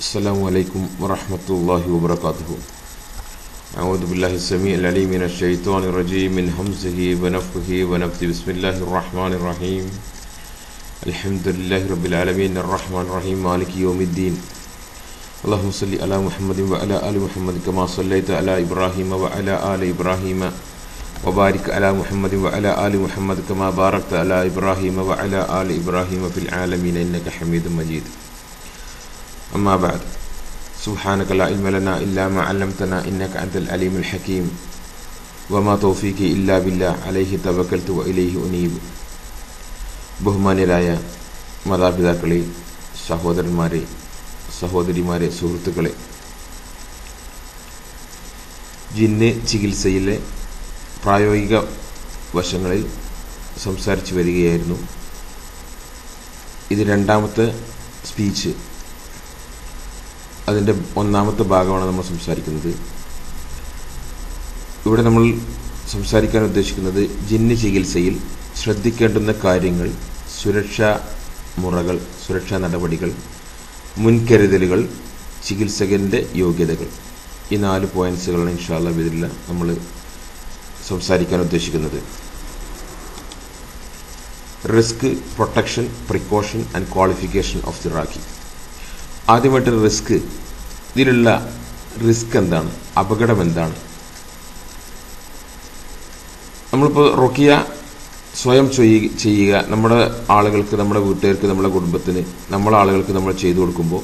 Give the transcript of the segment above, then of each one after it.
السلام عليكم ورحمة الله وبركاته. أعوذ بالله السميع العليم من الشيطان الرجيم من همزه ونفخه ونفثه. بسم الله الرحمن الرحيم. الحمد لله رب العالمين الرحمن الرحيم مالك يوم الدين. اللهم صل على محمد وعلى آل محمد كما صليت على إبراهيم وعلى آل إبراهيم وبارك على محمد وعلى آل محمد كما باركت على إبراهيم وعلى آل إبراهيم في العالمين إنك حميد مجيد. أما بعد سبحانك لا علم لنا إلا ما علمتنا إنك أنت العليم الحكيم وما توفيقي إلا بالله عليه توكلت وإليه أنيب. ബഹുമാന്യരായ മാതാപിതാക്കളെ, സഹോദരന്മാരെ, സഹോദരിമാരെ, സുഹൃത്തുക്കളെ, ജിന്ന് ചികിത്സയിലെ പ്രായോഗിക വശങ്ങളിൽ സംസാരിച്ചു വരികയായിരുന്നു. ഇത് രണ്ടാമത്തെ സ്പീച്ച്, അതിൻ്റെ ഒന്നാമത്തെ ഭാഗമാണ് നമ്മൾ സംസാരിക്കുന്നത്. ഇവിടെ നമ്മൾ സംസാരിക്കാൻ ഉദ്ദേശിക്കുന്നത് ജിന്ന് ചികിത്സയിൽ ശ്രദ്ധിക്കേണ്ടുന്ന കാര്യങ്ങൾ, സുരക്ഷാ മുറകൾ, സുരക്ഷാ നടപടികൾ, മുൻകരുതലുകൾ, ചികിത്സകൻ്റെ യോഗ്യതകൾ. ഈ 4 പോയിന്റ്സുകളാണ് ഇൻഷാ അല്ലാഹ് ബിദിനില്ലാഹ് നമ്മൾ സംസാരിക്കാൻ ഉദ്ദേശിക്കുന്നത്. Risk, protection, precaution and qualification of the റാഖി. ആദ്യമായിട്ട് റിസ്ക്. ഇതിലുള്ള റിസ്ക് എന്താണ്, അപകടം എന്താണ്? നമ്മളിപ്പോൾ റുഖിയ സ്വയം ചെയ്യുക, നമ്മുടെ ആളുകൾക്ക്, നമ്മുടെ വീട്ടുകാർക്ക്, നമ്മുടെ കുടുംബത്തിന്, നമ്മളെ ആളുകൾക്ക് നമ്മൾ ചെയ്തു കൊടുക്കുമ്പോൾ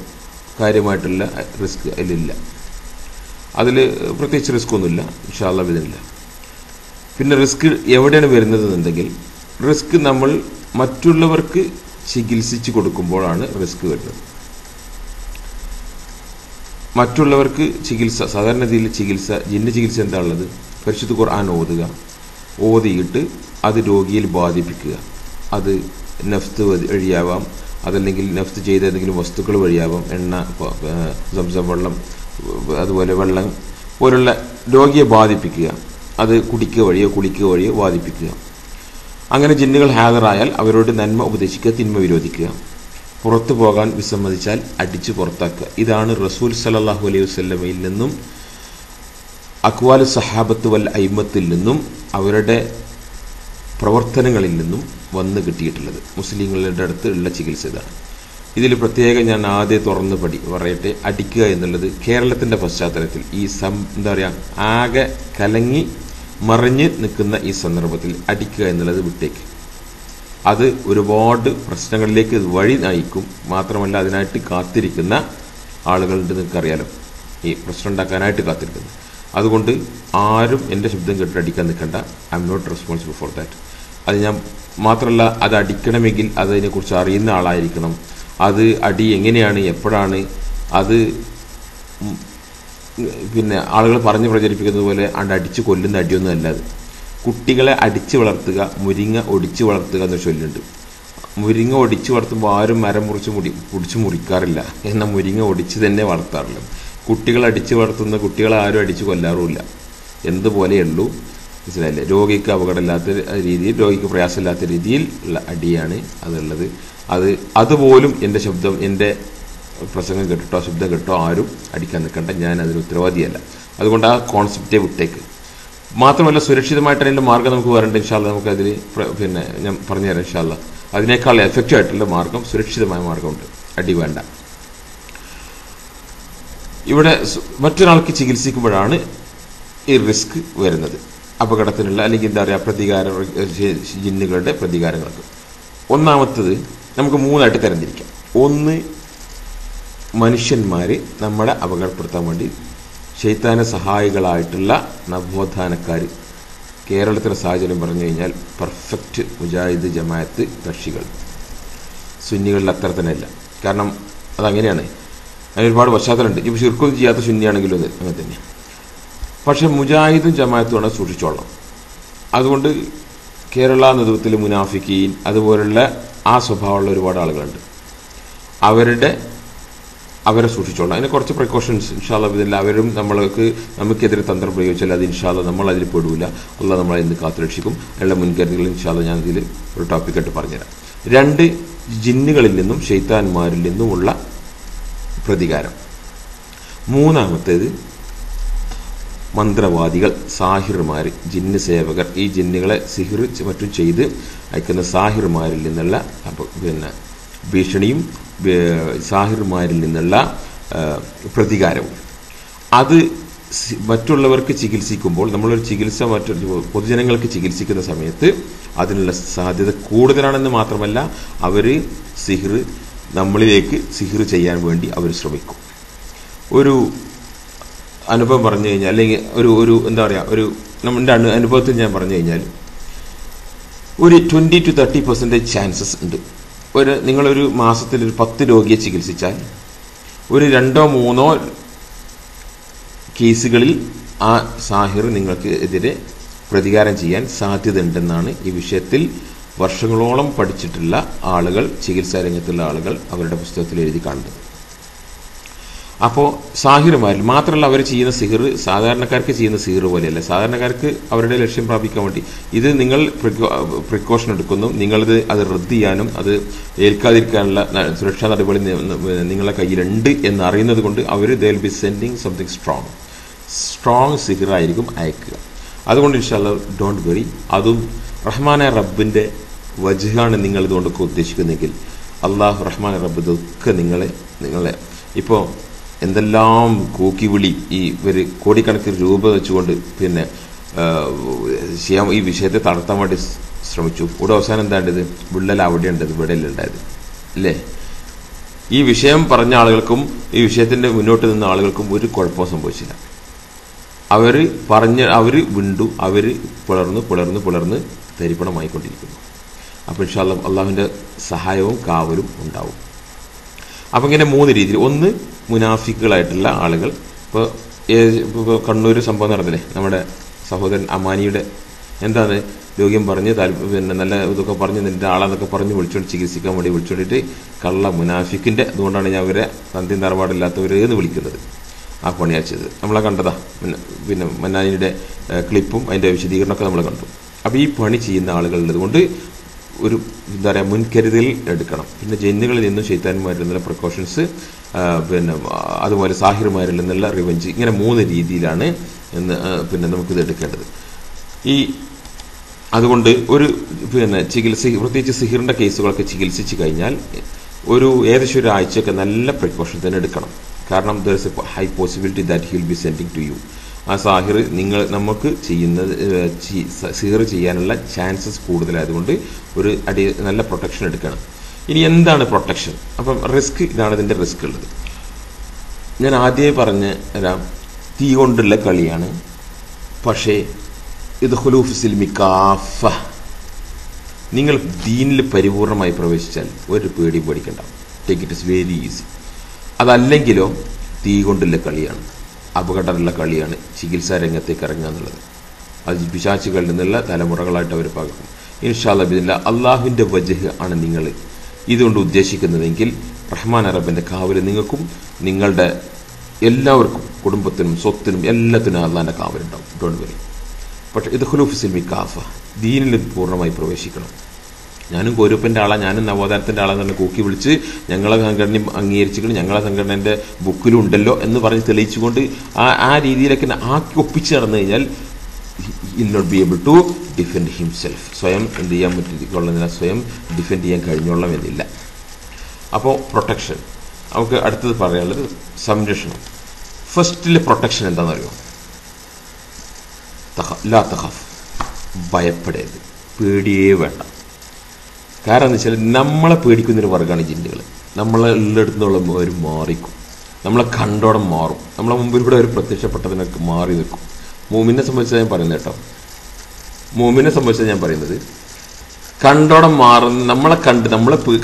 കാര്യമായിട്ടുള്ള റിസ്ക് അതിലില്ല. അതിൽ പ്രത്യേകിച്ച് റിസ്ക് ഒന്നുമില്ല ഇൻഷാ അല്ലാഹ് ബിദിനില്ലാഹ്. പിന്നെ റിസ്ക് എവിടെയാണ് വരുന്നത് എന്നുണ്ടെങ്കിൽ, റിസ്ക് നമ്മൾ മറ്റുള്ളവർക്ക് ചികിത്സിച്ച് കൊടുക്കുമ്പോഴാണ് റിസ്ക് വരുന്നത്. മറ്റുള്ളവർക്ക് ചികിത്സ, സാധാരണ രീതിയിൽ ചികിത്സ, ജിന്ന് ചികിത്സ എന്താണുള്ളത്? പരിശുദ്ധ ഖുർആൻ ഓതിയിട്ട് അത് രോഗിയിൽ ബാധിപ്പിക്കുക. അത് നഫ്ത് വഴിയാവാം, അതല്ലെങ്കിൽ നഫ്ത് ചെയ്ത ഏതെങ്കിലും വസ്തുക്കൾ വഴിയാവാം, എണ്ണ, സംസം വെള്ളം, അതുപോലെ വെള്ളം പോലുള്ള രോഗിയെ ബാധിപ്പിക്കുക. അത് കുടിക്കുക വഴിയോ കുളിക്കുക വഴിയോ ബാധിപ്പിക്കുക. അങ്ങനെ ജിന്നുകൾ ഹാജറായാൽ അവരോട് നന്മ ഉപദേശിക്കുക, തിന്മ വിരോധിക്കുക. പുറത്തു പോകാൻ വിസമ്മതിച്ചാൽ അടിച്ചു പുറത്താക്കുക. ഇതാണ് റസൂൽ സല്ലല്ലാഹു അലൈഹി വസല്ലമയിൽ നിന്നും അക്വാലു സഹാബത്ത് വൽ അയിമത്തിൽ നിന്നും അവരുടെ പ്രവർത്തനങ്ങളിൽ നിന്നും വന്നു കിട്ടിയിട്ടുള്ളത്. മുസ്ലിങ്ങളുടെ അടുത്ത് ഉള്ള ചികിത്സ ഇതാണ്. ഇതിൽ പ്രത്യേകം ഞാൻ ആദ്യം തുറന്ന് പറയട്ടെ, അടിക്കുക എന്നുള്ളത് കേരളത്തിൻ്റെ പശ്ചാത്തലത്തിൽ ഈ എന്താ പറയുക, ആകെ കലങ്ങി മറിഞ്ഞ് നിൽക്കുന്ന ഈ സന്ദർഭത്തിൽ അടിക്കുക എന്നുള്ളത് വിട്ടേക്ക്. അത് ഒരുപാട് പ്രശ്നങ്ങളിലേക്ക് വഴി നയിക്കും. മാത്രമല്ല, അതിനായിട്ട് കാത്തിരിക്കുന്ന ആളുകളുണ്ട്, നിങ്ങൾക്കറിയാലോ, ഈ പ്രശ്നം ഉണ്ടാക്കാനായിട്ട് കാത്തിരിക്കുന്നത്. അതുകൊണ്ട് ആരും എൻ്റെ ശബ്ദം കേട്ട് അടിക്കാൻ നിൽക്കണ്ട. I am not responsible for that. അത് ഞാൻ മാത്രമല്ല, അത് അടിക്കണമെങ്കിൽ അതിനെക്കുറിച്ച് അറിയുന്ന ആളായിരിക്കണം. അത് അടി എങ്ങനെയാണ്, എപ്പോഴാണ്, അത് പിന്നെ ആളുകൾ പറഞ്ഞ് പ്രചരിപ്പിക്കുന്നത് പോലെ അടിച്ച് കൊല്ലുന്ന അടിയൊന്നും അല്ലാതെ. കുട്ടികളെ അടിച്ച് വളർത്തുക, മുരിങ്ങ ഒടിച്ച് വളർത്തുക എന്നൊരു ചൊല്ലുണ്ട്. മുരിങ്ങ ഒടിച്ച് വളർത്തുമ്പോൾ ആരും മരം പിടിച്ച് മുറിക്കാറില്ല, എന്നാൽ മുരിങ്ങ ഒടിച്ച് തന്നെ വളർത്താറില്ല. കുട്ടികൾ അടിച്ച് വളർത്തുന്ന കുട്ടികളെ ആരും അടിച്ച് കൊല്ലാറുമില്ല. എന്തുപോലെയുള്ളൂ, മനസ്സിലായില്ലേ? രോഗിക്ക് അപകടമില്ലാത്ത രീതിയിൽ, രോഗിക്ക് പ്രയാസമില്ലാത്ത രീതിയിൽ ഉള്ള അടിയാണ് അതുള്ളത്. അതുപോലും എൻ്റെ ശബ്ദം, എൻ്റെ പ്രസംഗം കേട്ടിട്ടോ ശബ്ദം കേട്ടോ ആരും അടിക്കാൻ നിൽക്കണ്ട. ഞാൻ അതിന് ഉത്തരവാദിയല്ല. അതുകൊണ്ട് ആ കോൺസെപ്റ്റേ വിട്ടേക്ക്. മാത്രമല്ല, സുരക്ഷിതമായിട്ട് അതിൻ്റെ മാർഗ്ഗം നമുക്ക് വരണ്ട ഇൻഷാ അല്ലാഹ്. നമുക്കതിൽ പിന്നെ ഞാൻ പറഞ്ഞുതരാം ഇൻഷാ അല്ലാഹ്. അതിനേക്കാൾ എഫക്റ്റീവ് ആയിട്ടുള്ള മാർഗ്ഗം, സുരക്ഷിതമായ മാർഗ്ഗമുണ്ട്. അടി വേണ്ട. ഇവിടെ മറ്റൊരാൾക്ക് ചികിത്സിക്കുമ്പോഴാണ് ഈ റിസ്ക് വരുന്നത്, അപകടത്തിനുള്ള, അല്ലെങ്കിൽ എന്താ പറയുക, ജിന്നുകളുടെ പ്രതികാരങ്ങൾക്ക്. ഒന്നാമത്തത് നമുക്ക് 3ആയിട്ട് തരംതിരിക്കാം. ഒന്ന്, മനുഷ്യന്മാർ നമ്മളെ അപകടപ്പെടുത്താൻ വേണ്ടി ശൈത്താന സഹായികളായിട്ടുള്ള നവോത്ഥാനക്കാർ. കേരളത്തിലെ സാഹചര്യം പറഞ്ഞു കഴിഞ്ഞാൽ പെർഫെക്റ്റ് മുജാഹിദ് ജമാഅത്ത് കക്ഷികൾ. സുന്നികളിൽ അത്ര തന്നെ അല്ല. കാരണം അതങ്ങനെയാണ്, അതിന് ഒരുപാട് പശ്ചാത്തലമുണ്ട്. ഇപ്പോൾ ശിർക്കൊന്നും ചെയ്യാത്ത സുന്നിയാണെങ്കിലും അത് അങ്ങനെ തന്നെയാണ്. പക്ഷെ മുജാഹിദും ജമാഅത്തുമാണ് സൂക്ഷിച്ചോളണം. അതുകൊണ്ട് കേരള നേതൃത്വത്തിൽ മുനാഫിക്കീൻ, അതുപോലുള്ള ആ സ്വഭാവമുള്ള ഒരുപാട് ആളുകളുണ്ട്. അവരെ സൂക്ഷിച്ചോളാം. അതിന് കുറച്ച് പ്രിക്കോഷൻസ് ഇൻഷാ അല്ലാഹ് ബിദിനില്ലാഹ്. അവരും നമുക്കെതിരെ തന്ത്രം പ്രയോഗിച്ചാൽ അത് ഇൻഷാ അല്ലാഹ് നമ്മൾ അതിൽ പെടൂല. അല്ലാഹ് നമ്മളെ ഇന്ന് കാത്തുരക്ഷിക്കും. അതിനുള്ള മുൻകരുതലുകൾ ഇൻഷാ അല്ലാഹ് ഞാൻ ഇതിൽ ഒരു ടോപ്പിക്കായിട്ട് പറഞ്ഞുതരാം. 2, ജിന്നുകളിൽ നിന്നും ശൈത്താന്മാരിൽ നിന്നുമുള്ള പ്രതികാരം. മൂന്നാമത്തേത് മന്ത്രവാദികൾ, സാഹിർമാർ, ജിന്ന് സേവകർ, ഈ ജിന്നുകളെ സിഹിർ മറ്റും ചെയ്ത് അയക്കുന്ന സാഹിർമാരിൽ നിന്നുള്ള ഭീഷണിയും സാഹിർമാരിൽ നിന്നുള്ള പ്രതികാരവും. അത് മറ്റുള്ളവർക്ക് ചികിത്സിക്കുമ്പോൾ, നമ്മളൊരു ചികിത്സ പൊതുജനങ്ങൾക്ക് ചികിത്സിക്കുന്ന സമയത്ത് അതിനുള്ള സാധ്യത കൂടുതലാണെന്ന് മാത്രമല്ല, അവർ നമ്മളിലേക്ക് സിഹിർ ചെയ്യാൻ വേണ്ടി അവർ ശ്രമിക്കും. ഒരു അനുഭവം പറഞ്ഞു കഴിഞ്ഞാൽ, അല്ലെങ്കിൽ ഒരു എന്താ പറയുക, നമ്മുടെ അനുഭവത്തിൽ ഞാൻ പറഞ്ഞു കഴിഞ്ഞാൽ ഒരു 20 to 30% ചാൻസസ് ഉണ്ട്. നിങ്ങളൊരു മാസത്തിൽ ഒരു 10 രോഗിയെ ചികിത്സിച്ചാൽ ഒരു 2-3 കേസുകളിൽ ആ സാഹിർ നിങ്ങൾക്ക് എതിരെ പ്രതികാരം ചെയ്യാൻ സാധ്യതയുണ്ടെന്നാണ് ഈ വിഷയത്തിൽ വർഷങ്ങളോളം പഠിച്ചിട്ടുള്ള ആളുകൾ, ചികിത്സാ രംഗത്തുള്ള ആളുകൾ അവരുടെ പുസ്തകത്തിൽ എഴുതി കാണുന്നത്. അപ്പോൾ സാഹിർമാരിൽ മാത്രമല്ല, അവർ ചെയ്യുന്ന സിഹിർ സാധാരണക്കാർക്ക് ചെയ്യുന്ന സിഹിർ പോലെയല്ല. സാധാരണക്കാർക്ക് അവരുടെ ലക്ഷ്യം പ്രാപിക്കാൻ വേണ്ടി ഇത് നിങ്ങൾ പ്രിക്കോഷൻ എടുക്കുന്നു, നിങ്ങളിത് അത് റദ്ദ് ചെയ്യാനും അത് ഏൽക്കാതിരിക്കാനുള്ള സുരക്ഷാ നടപടി നിങ്ങളുടെ കയ്യിലുണ്ട് എന്നറിയുന്നത് കൊണ്ട് അവർ they will be sending something strong സിഹിറായിരിക്കും അയക്കുക. അതുകൊണ്ട് ഇൻഷാ അല്ലാഹ് ഡോണ്ട് വെറി. അതും റഹ്മാനെ റബ്ബിന്റെ വജ്ഹാണ് നിങ്ങൾ ഇതുകൊണ്ടൊക്കെ ഉദ്ദേശിക്കുന്നെങ്കിൽ അള്ളാഹു റഹ്മാനെ റബ്ബ് ഇതൊക്കെ നിങ്ങളെ ഇപ്പോൾ എന്തെല്ലാം കൂക്കിവിളി ഈ ഒരു കോടിക്കണക്കിന് രൂപ വെച്ചുകൊണ്ട് ഈ വിഷയത്തെ തളർത്താൻ വേണ്ടി ശ്രമിച്ചു. ഇവിടെ അവസാനം എന്താണ്ടത്, വിള്ളൽ അവിടെ ഉണ്ടത്, ഇവിടെയല്ല ഉണ്ടായത് അല്ലേ? ഈ വിഷയം പറഞ്ഞ ആളുകൾക്കും ഈ വിഷയത്തിന്റെ മുന്നോട്ട് നിന്ന ആളുകൾക്കും ഒരു കുഴപ്പവും സംഭവിച്ചില്ല. അവർ വിണ്ടു, അവർ പിളർന്ന് തരിപ്പണമായിക്കൊണ്ടിരിക്കുന്നു. അപ്പോൾ ഇൻഷാ അല്ലാഹ് അള്ളാഹുവിന്റെ സഹായവും കാവലും ഉണ്ടാവും. അപ്പം ഇങ്ങനെ 3 രീതിയിൽ. ഒന്ന്, മുനാഫിക്കുകളായിട്ടുള്ള ആളുകൾ. ഇപ്പോൾ കണ്ണൂർ സംഭവം നടന്നില്ലേ, നമ്മുടെ സഹോദരൻ അമാനിയുടെ എന്താണ് രോഗ്യം പറഞ്ഞ് നല്ല ഇതൊക്കെ പറഞ്ഞ് നിന്റെ ആളെന്നൊക്കെ പറഞ്ഞ് വിളിച്ചോണ്ട് ചികിത്സിക്കാൻ വേണ്ടി വിളിച്ചോണ്ടിട്ട് കള്ള മുനാഫിക്കിന്റെ അതുകൊണ്ടാണ് ഞാൻ അവരെ തന്തി നിറപാടില്ലാത്തവരെന്ന് വിളിക്കുന്നത്. ആ പണിയാണ് ചെയ്തത്. നമ്മളെ കണ്ടതാ, മന്നാനിയുടെ ക്ലിപ്പും അതിന്റെ വിശദീകരണമൊക്കെ നമ്മൾ കണ്ടു. അപ്പോൾ ഈ പണി ചെയ്യുന്ന ആളുകളുള്ളത് കൊണ്ട് ഒരു എന്താ പറയുക മുൻകരുതൽ എടുക്കണം. പിന്നെ ജിന്നുകളിൽ നിന്നും ശൈത്താന്മാരിൽ നിന്നുള്ള പ്രിക്കോഷൻസ്, അതുപോലെ സാഹിർമാരിൽ നിന്നുള്ള റിവെഞ്ച്, ഇങ്ങനെ 3 രീതിയിലാണ് നമുക്കിത് എടുക്കേണ്ടത്. അതുകൊണ്ട് ഒരു ചികിത്സ, പ്രത്യേകിച്ച് സിഹിറിന്റെ കേസുകളൊക്കെ ചികിത്സിച്ച് കഴിഞ്ഞാൽ ഏകദേശം ഒരു ആഴ്ചയൊക്കെ നല്ല പ്രിക്കോഷൻ തന്നെ എടുക്കണം. കാരണം there is a high possibility that he will be sending to you. ആ സാഹിർ നമുക്ക് സിഹിർ ചെയ്യാനുള്ള ചാൻസസ് കൂടുതലായതുകൊണ്ട് നല്ല പ്രൊട്ടക്ഷൻ എടുക്കണം. ഇനി എന്താണ് പ്രൊട്ടക്ഷൻ? അപ്പം റിസ്ക്, ഇതാണ് ഇതിന്റെ റിസ്ക് ഉള്ളത്. ഞാൻ ആദ്യമേ പറഞ്ഞ തീ കൊണ്ടുള്ള കളിയാണ്. പക്ഷേ ഇത് ഖുലൂഫ് സിൽമി കാഫ, നിങ്ങൾ ദീനിൽ പരിപൂർണമായി പ്രവേശിച്ചാൽ ഒരു പേടി പേടിക്കണ്ട. Take it is very easy. അതല്ലെങ്കിലോ തീ കൊണ്ടുള്ള കളിയാണ്, അപകടമുള്ള കളിയാണ് ചികിത്സാ രംഗത്തേക്ക് ഇറങ്ങുക എന്നുള്ളത്. അത് പിശാചുകളിൽ നിന്നുള്ള തലമുറകളായിട്ട് അവർ പകർക്കും. ഇൻഷാ അല്ലാഹ് ബിദിനില്ലാഹ് അള്ളാഹുവിന്റെ വജ്ഹ് ആണ് നിങ്ങൾ ഇതുകൊണ്ട് ഉദ്ദേശിക്കുന്നതെങ്കിൽ റഹ്മാൻ റബ്ബിന്റെ കാവല് നിങ്ങൾക്കും നിങ്ങളുടെ എല്ലാവർക്കും, കുടുംബത്തിനും സ്വത്തിനും എല്ലാത്തിനും അള്ളാഹിന്റെ കാവലുണ്ടാവും. Don't worry. പക്ഷെ ഇത് ഖുലൂഫ് സിൽമി കാഫ, ദീനിൽ പൂർണ്ണമായി പ്രവേശിക്കണം. ഞാനും കോരൂപ്പന്റെ ആളാ, ഞാനും നവോത്ഥാനത്തിന്റെ ആളാന്ന് കൂക്കി വിളിച്ച് ഞങ്ങളെ സംഘടന അംഗീകരിച്ചിട്ട് ഞങ്ങളെ സംഘടനന്റെ ബുക്കിലും ഉണ്ടല്ലോ എന്ന് പറഞ്ഞ് തെളിയിച്ചുകൊണ്ട് ആ രീതിയിലൊക്കെ ആക്കി ഒപ്പിച്ച് നടന്നു കഴിഞ്ഞാൽ will not be able to defend himself. സ്വയം എന്ത് ചെയ്യാൻ പറ്റിക്കൊള്ളുന്നില്ല, സ്വയം ഡിഫെൻഡ് ചെയ്യാൻ കഴിഞ്ഞോളണം എന്നില്ല. അപ്പോൾ പ്രൊട്ടക്ഷൻ, നമുക്ക് അടുത്തത് പറയാനുള്ളത് സംരക്ഷണം. ഫസ്റ്റിലെ പ്രൊട്ടക്ഷൻ എന്താണെന്നറിയോ? ലാ തഖാഫ്, ഭയപ്പെടരുത്, പേടിയേ വേണ്ട. കാരണം എന്ന് വെച്ചാൽ നമ്മളെ പേടിക്കുന്നൊരു വർഗ്ഗമാണ് ജിന്നുകൾ. നമ്മളെ ഉള്ളിടത്തുനിന്നുള്ള അവർ മാറിക്കും, നമ്മളെ കണ്ടോടെ മാറും, നമ്മളെ മുമ്പിലൂടെ അവർ പ്രത്യക്ഷപ്പെട്ടതിനൊക്കെ മാറി നിൽക്കും. മൂമിനെ സംബന്ധിച്ചാണ് ഞാൻ പറയുന്നത് കേട്ടോ. മൂമിനെ സംബന്ധിച്ചാണ് ഞാൻ പറയുന്നത്. കണ്ടോടെ മാറുന്ന, നമ്മളെ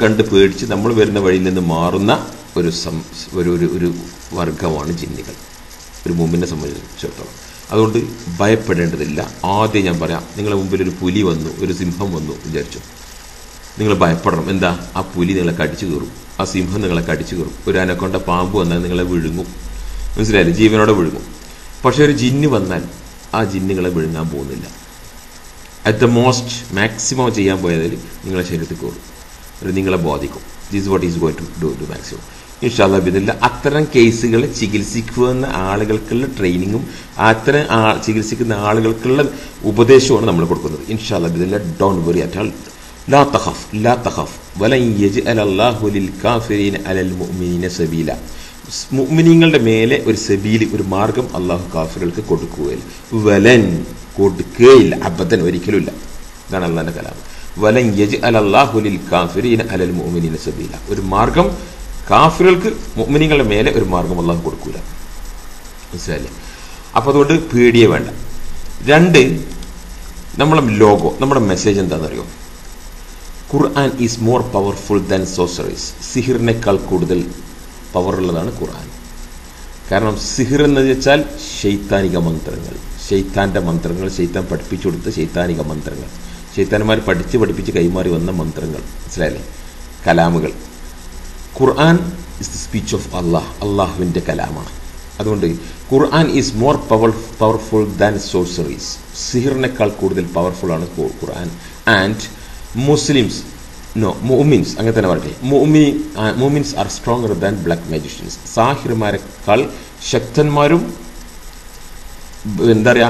കണ്ട് പേടിച്ച് നമ്മൾ വരുന്ന വഴിയിൽ നിന്ന് മാറുന്ന ഒരു വർഗമാണ് ജിന്നുകൾ, ഒരു മൂമിനെ സംബന്ധിച്ചിടത്തോളം. അതുകൊണ്ട് ഭയപ്പെടേണ്ടതില്ല. ആദ്യം ഞാൻ പറയാം, നിങ്ങളുടെ മുമ്പിൽ ഒരു പുലി വന്നു, ഒരു സിംഹം വന്നു വിചാരിച്ചു, നിങ്ങൾ ഭയപ്പെടണം. എന്താ? ആ പുലി നിങ്ങളെ കടിച്ചു കയറും, ആ സിംഹം നിങ്ങളെ കടിച്ചു കയറും, ഒരു അനക്കൊണ്ട പാമ്പ് വന്നാൽ നിങ്ങളെ വിഴുങ്ങും, മനസ്സിലായില്ലേ? ജീവനോടെ വിഴുങ്ങും. പക്ഷെ ഒരു ജിന്ന് വന്നാൽ ആ ജിന്നുകളെ വിഴുങ്ങാൻ പോകുന്നില്ല. അറ്റ് ദ മോസ്റ്റ് മാക്സിമം ചെയ്യാൻ പോയതിൽ നിങ്ങളെ ശരീരത്തിൽ കയറും, നിങ്ങളെ ബാധിക്കും. This what is going to do maximum. ഇൻഷാ അല്ലാഹ് ബിദിനില്ലാ അത്തരം കേസുകൾ ചികിത്സിക്കുന്ന ആളുകൾക്കുള്ള ട്രെയിനിങ്ങും അത്തരം ചികിത്സിക്കുന്ന ആളുകൾക്കുള്ള ഉപദേശവുമാണ് നമ്മൾ കൊടുക്കുന്നത്. ഇൻഷാ അല്ലാഹ് ബിദിനില്ലാ. Don't worry at all. ലാ തഖഫ് വലൻ യജ്അലല്ലാഹു ലിൽ കാഫിരീന അലൽ മുഅ്മിനീന സബീല. മുഅ്മിനീങ്ങളുടെ മേലെ ഒരു സബീൽ, ഒരു മാർഗം അള്ളാഹു കാഫിറുകൾക്ക് കൊടുക്കുകയില്ല. വലൻ, കൊടുക്കുകയില്ല, അബദൻ, ഒരിക്കലുമില്ല. ഇതാണ് അള്ളാഹിന്റെ കലാം. വലൻ യജ്അലല്ലാഹു ലിൽ കാഫിരീന അലൽ മുഅ്മിനീന സബീല. ഒരു മാർഗം കാഫിറുകൾക്ക്, മുഅ്മിനീങ്ങളുടെ മേലെ ഒരു മാർഗം അള്ളാഹു കൊടുക്കൂല. മനസ്സിലായില്ലേ? അപ്പൊ അതുകൊണ്ട് പേടിയേ വേണ്ട. 2, നമ്മളെ ലോഗോ, നമ്മുടെ മെസ്സേജ് എന്താണെന്നറിയോ? ഖുർആൻ is more powerful than sorceries. സിഹിറിനേക്കാൾ കൂടുതൽ പവറുള്ളതാണ് ഖുർആൻ. കാരണം സിഹിർ എന്ന് വെച്ചാൽ ശൈത്താനിക മന്ത്രങ്ങൾ, ശൈത്താന്റെ മന്ത്രങ്ങൾ, ശൈത്താൻ പഠിപ്പിച്ചു കൊടുത്ത ശൈത്താനിക മന്ത്രങ്ങൾ, ശൈത്താന്മാർ പഠിപ്പിച്ച് കൈമാറി വന്ന മന്ത്രങ്ങൾ. മനസ്സിലായില്ലേ? കലാമുകൾ. ഖുർആൻ is the speech of Allah, അള്ളാഹുവിന്റെ കലാമാണ്. അതുകൊണ്ട് ഖുർആൻ is more powerful than sorceries. സിഹിറിനേക്കാൾ കൂടുതൽ പവർഫുൾ ആണ് ഖുർആൻ. ആൻഡ് മുസ്ലിംസ്, മുഅ്മിൻസ്, അങ്ങനെ തന്നെ പറയട്ടെ, മുഅ്മിൻസ് ആർ സ്ട്രോങ്ങർ ദാൻ ബ്ലാക്ക് മാജിഷ്യൻസ്. സാഹിർമാരെക്കാൾ ശക്തന്മാരും, എന്താ പറയാ,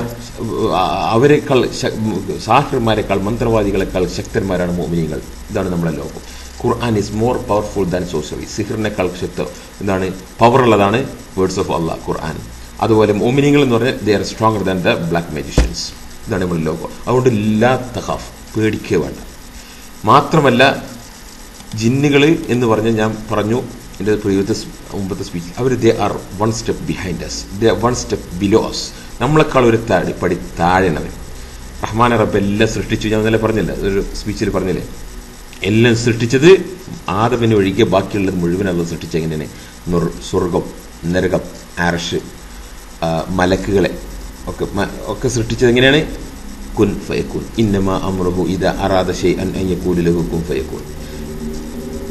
അവരെക്കാൾ സാഹിർമാരെക്കാൾ, മന്ത്രവാദികളെക്കാൾ ശക്തന്മാരാണ് മുഅ്മിനീങ്ങൾ. ഇതാണ് നമ്മുടെ ലോകം. ഖുർആൻ is more powerful than sorcery. സിഹിറിനേക്കാൾ എന്താണ്, പവറുള്ളതാണ് വേർഡ്സ് ഓഫ് അള്ളാഹ്, ഖുർആൻ. അതുപോലെ മുഅ്മിനീങ്ങൾ എന്ന് പറഞ്ഞാൽ they are stronger than the black magicians. ഇതാണ് നമ്മുടെ ലോകം. അതുകൊണ്ട് ലാ തഖാഫ്, പേടിക്കുക വേണ്ട. മാത്രമല്ല ജിന്നുകൾ എന്ന് പറഞ്ഞാൽ ഞാൻ പറഞ്ഞു എൻ്റെ മുമ്പത്തെ സ്പീച്ച്, അവർ they are 1 step behind us, they are 1 step below us. നമ്മളെക്കാൾ ഒരു പടി താഴെയാണ്. റഹ്മാൻ റബ്ബ് എല്ലാം സൃഷ്ടിച്ചു. ഞാൻ ഇന്നലെ പറഞ്ഞില്ല, ഒരു സ്പീച്ചിൽ പറഞ്ഞില്ലേ, എല്ലാം സൃഷ്ടിച്ചത് ആദമിനെ ഒഴികെ ബാക്കിയുള്ളത് മുഴുവൻ അല്ല സൃഷ്ടിച്ച എങ്ങനെയാണ്? സ്വർഗം, നരകം, അർശ്, മലക്കുകളെ ഒക്കെ സൃഷ്ടിച്ചത് എങ്ങനെയാണ്? കുൻ ഫയക്കുൻ. ഇന്നമാ അംറുഹു ഇദാ അറാദ ശൈഅൻ അൻ യഖൂല ലഹു കുൻ ഫയക്കുൻ.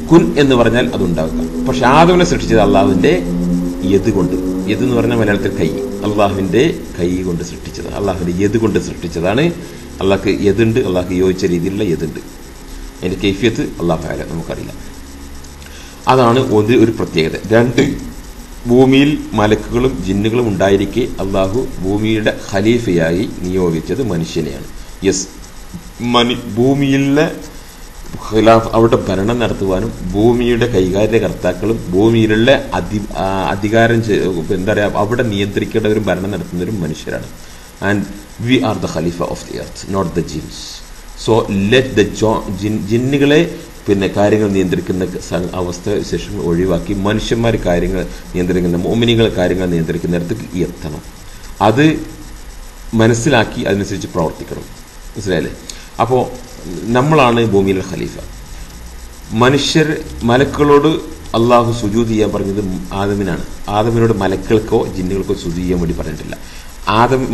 കുൻ എന്ന് പറഞ്ഞാൽ അതുണ്ടാവുക. പക്ഷെ ആദമിനെ സൃഷ്ടിച്ചത് അള്ളാഹുവിന്റെ യദ് കൊണ്ട്. യദ് എന്ന് പറഞ്ഞാൽ മലയാളത്തിൽ കൈ. അള്ളാഹുവിന്റെ കൈ കൊണ്ട് സൃഷ്ടിച്ചത്, അള്ളാഹുവിന്റെ യദ് കൊണ്ട് സൃഷ്ടിച്ചതാണ്. അള്ളാഹ്ക്ക് യദുണ്ട്, അള്ളാഹ്ക്ക് യോജിച്ച രീതിയിലുള്ള യദുണ്ട്. അതിന്റെ കൈഫിയത്ത് അള്ളാഹു ആയാലും നമുക്കറിയില്ല. അതാണ് ഒരു പ്രത്യേകത. 2, ഭൂമിയിൽ മലക്കുകളും ജിന്നുകളും ഉണ്ടായിരിക്കെ അള്ളാഹു ഭൂമിയുടെ ഖലീഫയായി നിയോഗിച്ചത് മനുഷ്യനെയാണ്. യെസ്, ഭൂമിയിലെ അവിടെ ഭരണം നടത്തുവാനും ഭൂമിയുടെ കൈകാര്യകർത്താക്കളും ഭൂമിയിലുള്ള അധികാരം, എന്താ പറയുക, അവിടെ നിയന്ത്രിക്കേണ്ടവരും ഭരണം നടത്തുന്നവരും മനുഷ്യരാണ്. ആൻഡ് വി ആർ ദ ഖലീഫ of the earth, not the jinns. So let the ജിന്നുകളെ കാര്യങ്ങൾ നിയന്ത്രിക്കുന്ന അവസ്ഥ വിശേഷങ്ങൾ ഒഴിവാക്കി മനുഷ്യന്മാർ കാര്യങ്ങൾ നിയന്ത്രിക്കുന്ന, മുഅ്മിനീങ്ങൾ കാര്യങ്ങൾ നിയന്ത്രിക്കുന്നിടത്തേക്ക് എത്തണം. അത് മനസ്സിലാക്കി അതിനനുസരിച്ച് പ്രവർത്തിക്കണം. മനസ്സിലായില്ലേ? അപ്പോൾ നമ്മളാണ് ഭൂമിയിലെ ഖലീഫ. മലക്കുകളോട് അള്ളാഹു സുജൂദ് ചെയ്യാൻ പറഞ്ഞത് ആദമിനാണ്. ആദമിനോട് മലക്കൾക്കോ ജിന്നുകൾക്കോ സുജൂദ് ചെയ്യാൻ വേണ്ടി പറഞ്ഞിട്ടില്ല.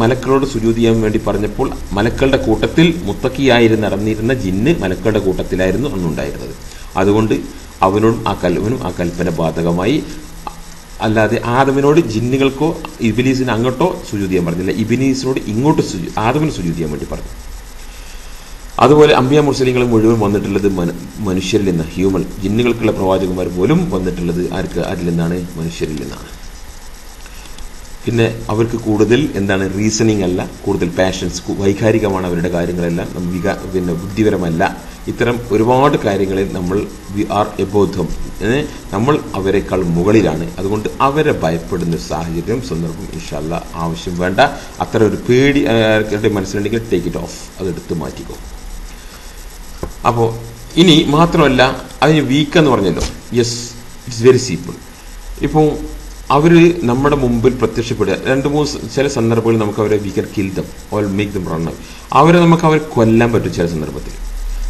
മലക്കളോട് സുജൂദ് ചെയ്യാൻ വേണ്ടി പറഞ്ഞപ്പോൾ മലക്കളുടെ കൂട്ടത്തിൽ മുത്തക്കിയായി നടന്നിരുന്ന ജിന്ന് മലക്കളുടെ കൂട്ടത്തിലായിരുന്നു അന്നുണ്ടായിരുന്നത്. അതുകൊണ്ട് അവനും ആ കൽപ്പന ബാധകമായി. അല്ലാതെ ആദമിനോട് ജിന്നുകൾക്കോ ഇബ്ലീസിന് അങ്ങോട്ടോ സുജൂദ് ചെയ്യാൻ പറഞ്ഞില്ല. ഇബ്ലീസിനോട് ഇങ്ങോട്ട് ആദമിന് സുജൂദ് ചെയ്യാൻ വേണ്ടി പറഞ്ഞു. അതുപോലെ അംബിയ മുർസലീങ്ങൾ മുഴുവൻ വന്നിട്ടുള്ളത് മനുഷ്യരിൽ നിന്ന്, ഹ്യൂമൻ. ജിന്നുകൾക്കുള്ള പ്രവാചകന്മാർ പോലും വന്നിട്ടുള്ളത് ആരിൽ നിന്നാണ്? മനുഷ്യരിൽ നിന്നാണ്. പിന്നെ അവർക്ക് കൂടുതൽ റീസണിങ് അല്ല, കൂടുതൽ പാഷൻസ്, വൈകാരികമാണ് അവരുടെ കാര്യങ്ങളെല്ലാം, ബുദ്ധിപരമല്ല. ഇത്തരം ഒരുപാട് കാര്യങ്ങളിൽ വി ആർ എബോവ് ദം, നമ്മൾ അവരെക്കാൾ മുകളിലാണ്. അതുകൊണ്ട് അവരെ ഭയപ്പെടുന്ന സാഹചര്യം, സന്ദർഭം ഇൻഷാ അല്ലാഹ് ആവശ്യം വേണ്ട. അത്ര ഒരു പേടി മനസ്സിലുണ്ടെങ്കിൽ ടേക്ക് ഇറ്റ് ഓഫ്, അതെടുത്ത് മാറ്റിക്കോ. അപ്പോൾ ഇനി മാത്രമല്ല, അതിന് വീക്കെന്ന് പറഞ്ഞല്ലോ. Yes, it's very simple. ഇപ്പോൾ അവർ നമ്മുടെ മുമ്പിൽ പ്രത്യക്ഷപ്പെടുക, 2-3 ചില സന്ദർഭങ്ങളിൽ നമുക്ക് അവരെ we can kill them or make them run away. അവരെ കൊല്ലാൻ പറ്റും ചില സന്ദർഭത്തിൽ.